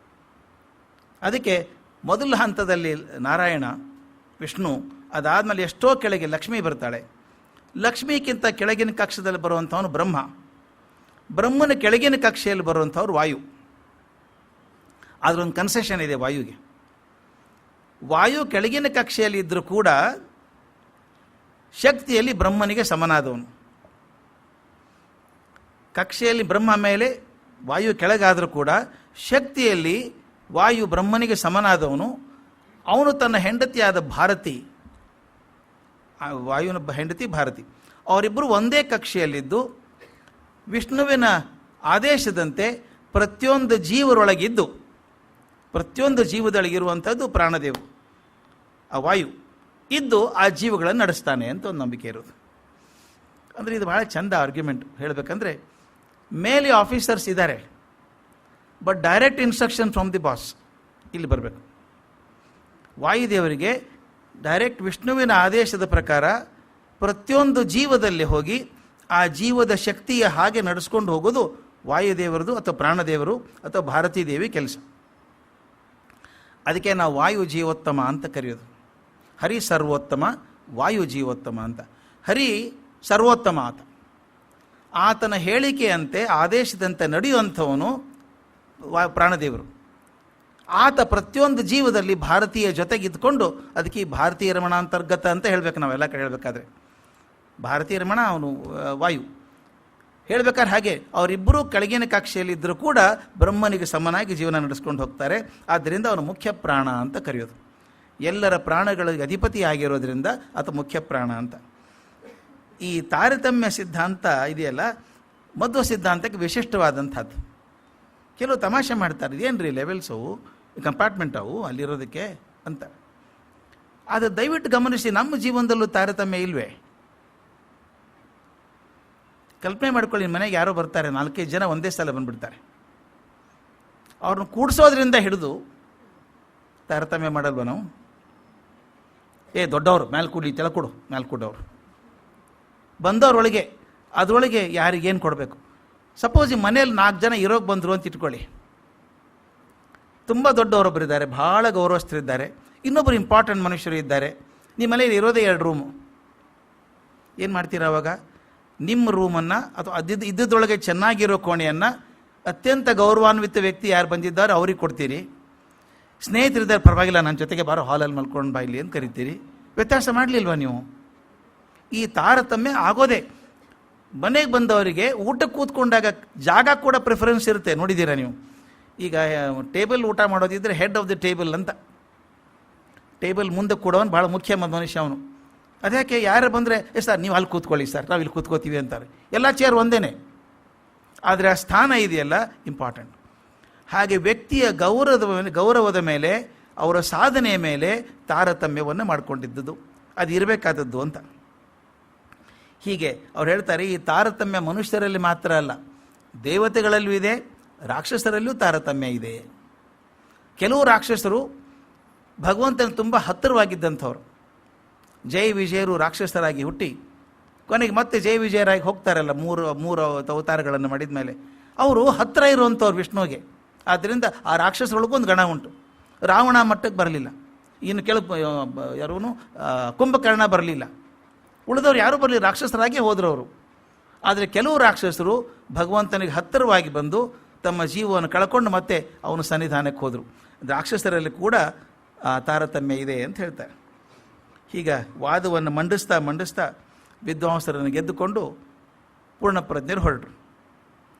ಅದಕ್ಕೆ ಮೊದಲ ಹಂತದಲ್ಲಿ ನಾರಾಯಣ, ವಿಷ್ಣು, ಅದಾದಮೇಲೆ ಎಷ್ಟೋ ಕೆಳಗೆ ಲಕ್ಷ್ಮಿ ಬರ್ತಾಳೆ. ಲಕ್ಷ್ಮಿಗಿಂತ ಕೆಳಗಿನ ಕಕ್ಷದಲ್ಲಿ ಬರುವಂಥವನು ಬ್ರಹ್ಮ. ಬ್ರಹ್ಮನ ಕೆಳಗಿನ ಕಕ್ಷೆಯಲ್ಲಿ ಬರುವಂಥವ್ರು ವಾಯು. ಅದರೊಂದು ಕನ್ಸೆಷನ್ ಇದೆ ವಾಯುಗೆ. ವಾಯು ಕೆಳಗಿನ ಕಕ್ಷೆಯಲ್ಲಿ ಇದ್ದರೂ ಕೂಡ ಶಕ್ತಿಯಲ್ಲಿ ಬ್ರಹ್ಮನಿಗೆ ಸಮನಾದವನು. ಕಕ್ಷೆಯಲ್ಲಿ ಬ್ರಹ್ಮ ಮೇಲೆ, ವಾಯು ಕೆಳಗಾದರೂ ಕೂಡ ಶಕ್ತಿಯಲ್ಲಿ ವಾಯು ಬ್ರಹ್ಮನಿಗೆ ಸಮನಾದವನು. ಅವನು ತನ್ನ ಹೆಂಡತಿಯಾದ ಭಾರತಿ, ವಾಯುವಿನ ಹೆಂಡತಿ ಭಾರತಿ, ಅವರಿಬ್ಬರು ಒಂದೇ ಕಕ್ಷೆಯಲ್ಲಿದ್ದು ವಿಷ್ಣುವಿನ ಆದೇಶದಂತೆ ಪ್ರತಿಯೊಂದು ಜೀವರೊಳಗಿದ್ದು, ಪ್ರತಿಯೊಂದು ಜೀವದೊಳಗಿರುವಂಥದ್ದು ಪ್ರಾಣದೇವರು, ಆ ವಾಯು ಇದ್ದು ಆ ಜೀವಗಳನ್ನು ನಡೆಸ್ತಾನೆ ಅಂತ ಒಂದು ನಂಬಿಕೆ ಇರೋದು. ಅಂದರೆ ಇದು ಭಾಳ ಚಂದ ಆರ್ಗ್ಯುಮೆಂಟ್ ಹೇಳಬೇಕಂದ್ರೆ. ಮೇಲೆ ಆಫೀಸರ್ಸ್ ಇದ್ದಾರೆ, but direct instruction from the boss ಇಲ್ಲಿ ಬರಬೇಕು. ವಾಯುದೇವರಿಗೆ ಡೈರೆಕ್ಟ್ ವಿಷ್ಣುವಿನ ಆದೇಶದ ಪ್ರಕಾರ ಪ್ರತಿಯೊಂದು ಜೀವದಲ್ಲಿ ಹೋಗಿ ಆ ಜೀವದ ಶಕ್ತಿಯ ಹಾಗೆ ನಡೆಸ್ಕೊಂಡು ಹೋಗೋದು ವಾಯುದೇವರದು ಅಥವಾ ಪ್ರಾಣದೇವರು ಅಥವಾ ಭಾರತೀ ದೇವಿ ಕೆಲಸ. ಅದಕ್ಕೆ ನಾವು ವಾಯು ಜೀವೋತ್ತಮ ಅಂತ ಕರೆಯೋದು. ಹರಿ ಸರ್ವೋತ್ತಮ, ವಾಯು ಜೀವೋತ್ತಮ ಅಂತ. ಹರಿ ಸರ್ವೋತ್ತಮ ಆತ, ಆತನ ಹೇಳಿಕೆಯಂತೆ ಆದೇಶದಂತೆ ನಡೆಯುವಂಥವನು ಪ್ರಾಣದೇವರು. ಆತ ಪ್ರತಿಯೊಂದು ಜೀವದಲ್ಲಿ ಭಾರತೀಯ ಜೊತೆಗಿದ್ಕೊಂಡು, ಅದಕ್ಕೆ ಈ ಭಾರತೀಯ ರಮಣ ಅಂತರ್ಗತ ಅಂತ ಹೇಳಬೇಕು ನಾವೆಲ್ಲ ಹೇಳಬೇಕಾದ್ರೆ. ಭಾರತೀಯ ರಮಣ ಅವನು ವಾಯು ಹೇಳಬೇಕಾದ್ರೆ ಹಾಗೆ ಅವರಿಬ್ಬರೂ ಕೆಳಗಿನ ಕಕ್ಷೆಯಲ್ಲಿದ್ದರೂ ಕೂಡ ಬ್ರಹ್ಮನಿಗೆ ಸಮನಾಗಿ ಜೀವನ ನಡೆಸ್ಕೊಂಡು ಹೋಗ್ತಾರೆ. ಆದ್ದರಿಂದ ಅವನು ಮುಖ್ಯ ಪ್ರಾಣ ಅಂತ ಕರೆಯೋದು. ಎಲ್ಲರ ಪ್ರಾಣಗಳಿಗೆ ಅಧಿಪತಿ ಆಗಿರೋದ್ರಿಂದ ಆತ ಮುಖ್ಯ ಪ್ರಾಣ ಅಂತ. ಈ ತಾರತಮ್ಯ ಸಿದ್ಧಾಂತ ಇದೆಯಲ್ಲ, ಮಧ್ವ ಸಿದ್ಧಾಂತಕ್ಕೆ ವಿಶಿಷ್ಟವಾದಂಥದ್ದು. ಕೆಲವು ತಮಾಷೆ ಮಾಡ್ತಾರೆ, ಇದೇನು ಲೆವೆಲ್ಸು, ಕಂಪಾರ್ಟ್ಮೆಂಟ್ ಅವು ಅಲ್ಲಿರೋದಕ್ಕೆ ಅಂತ. ಆದರೆ ದಯವಿಟ್ಟು ಗಮನಿಸಿ, ನಮ್ಮ ಜೀವನದಲ್ಲೂ ತಾರತಮ್ಯ ಇಲ್ವೇ? ಕಲ್ಪನೆ ಮಾಡ್ಕೊಳ್ಳಿ, ಮನೆಗೆ ಯಾರೋ ಬರ್ತಾರೆ, 4-5 ಜನ ಒಂದೇ ಸಲ ಬಂದುಬಿಡ್ತಾರೆ. ಅವ್ರನ್ನ ಕೂಡಿಸೋದ್ರಿಂದ ಹಿಡಿದು ತಾರತಮ್ಯ ಮಾಡಲ್ವ ನಾವು? ದೊಡ್ಡವರು ಮೇಲೆ ಕೂಡಲಿ, ತೆಳಕೊಡು, ಮೇಲೆ ಕೂಡವರು ಬಂದವ್ರೊಳಗೆ, ಅದರೊಳಗೆ ಯಾರಿಗೇನು ಕೊಡಬೇಕು? ಸಪೋಸ್ ಈ ಮನೇಲಿ 4 ಜನ ಇರೋಕ್ಕೆ ಬಂದರು ಅಂತ ಇಟ್ಕೊಳ್ಳಿ. ತುಂಬ ದೊಡ್ಡವರೊಬ್ಬರು ಇದ್ದಾರೆ, ಭಾಳ ಗೌರವಸ್ಥರಿದ್ದಾರೆ, ಇನ್ನೊಬ್ಬರು ಇಂಪಾರ್ಟೆಂಟ್ ಮನುಷ್ಯರು ಇದ್ದಾರೆ. ನಿಮ್ಮ ಮನೇಲಿ ಇರೋದೇ 2 ರೂಮು. ಏನು ಮಾಡ್ತೀರ ಅವಾಗ? ನಿಮ್ಮ ರೂಮನ್ನು ಅಥವಾ ಇದ್ದದೊಳಗೆ ಚೆನ್ನಾಗಿರೋ ಕೋಣೆಯನ್ನು ಅತ್ಯಂತ ಗೌರವಾನ್ವಿತ ವ್ಯಕ್ತಿ ಯಾರು ಬಂದಿದ್ದಾರೋ ಅವ್ರಿಗೆ ಕೊಡ್ತೀರಿ. ಸ್ನೇಹಿತರಿದ್ದಾರೆ, ಪರವಾಗಿಲ್ಲ ನನ್ನ ಜೊತೆಗೆ ಬಾರೋ, ಹಾಲಲ್ಲಿ ಮಲ್ಕೊಂಡು ಬಾಯಿಲಿ ಅಂತ ಕರಿತೀರಿ. ವ್ಯತ್ಯಾಸ ಮಾಡಲಿಲ್ವ ನೀವು? ಈ ತಾರತಮ್ಯ ಆಗೋದೇ. ಮನೆಗೆ ಬಂದವರಿಗೆ ಊಟಕ್ಕೆ ಕೂತ್ಕೊಂಡಾಗ ಜಾಗ ಕೂಡ ಪ್ರಿಫರೆನ್ಸ್ ಇರುತ್ತೆ, ನೋಡಿದ್ದೀರಾ ನೀವು? ಈಗ ಟೇಬಲ್ ಊಟ ಮಾಡೋದಿದ್ದರೆ ಹೆಡ್ ಆಫ್ ದಿ ಟೇಬಲ್ ಅಂತ, ಟೇಬಲ್ ಮುಂದೆ ಕೊಡೋನು ಭಾಳ ಮುಖ್ಯ ಮನುಷ್ಯ ಅವನು. ಅದ್ಯಾಕೆ ಯಾರು ಬಂದರೆ ಸರ್ ನೀವು ಅಲ್ಲಿ ಕೂತ್ಕೊಳ್ಳಿ ಸರ್, ನಾವು ಇಲ್ಲಿ ಕೂತ್ಕೋತೀವಿ ಅಂತಾರೆ. ಎಲ್ಲ ಚೇರ್ ಒಂದೇ, ಆದರೆ ಆ ಸ್ಥಾನ ಇದೆಯಲ್ಲ ಇಂಪಾರ್ಟೆಂಟ್. ಹಾಗೆ ವ್ಯಕ್ತಿಯ ಗೌರವದ ಮೇಲೆ, ಅವರ ಸಾಧನೆಯ ಮೇಲೆ ತಾರತಮ್ಯವನ್ನು ಮಾಡಿಕೊಂಡಿದ್ದುದು ಅದು ಇರಬೇಕಾದದ್ದು ಅಂತ. ಹೀಗೆ ಅವ್ರು ಹೇಳ್ತಾರೆ, ಈ ತಾರತಮ್ಯ ಮನುಷ್ಯರಲ್ಲಿ ಮಾತ್ರ ಅಲ್ಲ, ದೇವತೆಗಳಲ್ಲೂ ಇದೆ, ರಾಕ್ಷಸರಲ್ಲೂ ತಾರತಮ್ಯ ಇದೆ. ಕೆಲವು ರಾಕ್ಷಸರು ಭಗವಂತನ ತುಂಬ ಹತ್ತಿರವಾಗಿದ್ದಂಥವ್ರು. ಜಯ ವಿಜಯರು ರಾಕ್ಷಸರಾಗಿ ಹುಟ್ಟಿ ಕೊನೆಗೆ ಮತ್ತೆ ಜಯ ವಿಜಯರಾಗಿ ಹೋಗ್ತಾರಲ್ಲ, ಮೂರು ಅವತಾರಗಳನ್ನು ಮಾಡಿದ ಮೇಲೆ ಅವರು ಹತ್ತಿರ ಇರುವಂಥವ್ರು ವಿಷ್ಣುವಿಗೆ. ಆದ್ದರಿಂದ ಆ ರಾಕ್ಷಸರೊಳಗೂ ಒಂದು ಗಣ ಉಂಟು. ರಾವಣ ಮಟ್ಟಕ್ಕೆ ಬರಲಿಲ್ಲ, ಇನ್ನು ಯಾರೂ ಕುಂಭಕರ್ಣ ಬರಲಿಲ್ಲ, ಉಳಿದವ್ರು ಯಾರೂ ಬರಲಿಲ್ಲ, ರಾಕ್ಷಸರಾಗಿ ಹೋದರು ಅವರು. ಆದರೆ ಕೆಲವು ರಾಕ್ಷಸರು ಭಗವಂತನಿಗೆ ಹತ್ತಿರವಾಗಿ ಬಂದು ತಮ್ಮ ಜೀವವನ್ನು ಕಳ್ಕೊಂಡು ಮತ್ತೆ ಅವನು ಸನ್ನಿಧಾನಕ್ಕೆ ಹೋದರು. ರಾಕ್ಷಸರಲ್ಲಿ ಕೂಡ ತಾರತಮ್ಯ ಇದೆ ಅಂತ ಹೇಳ್ತಾರೆ. ಹೀಗ ವಾದವನ್ನು ಮಂಡಿಸ್ತಾ ವಿದ್ವಾಂಸರನ್ನು ಗೆದ್ದುಕೊಂಡು ಪೂರ್ಣಪ್ರಜ್ಞರು ಹೊರಟರು.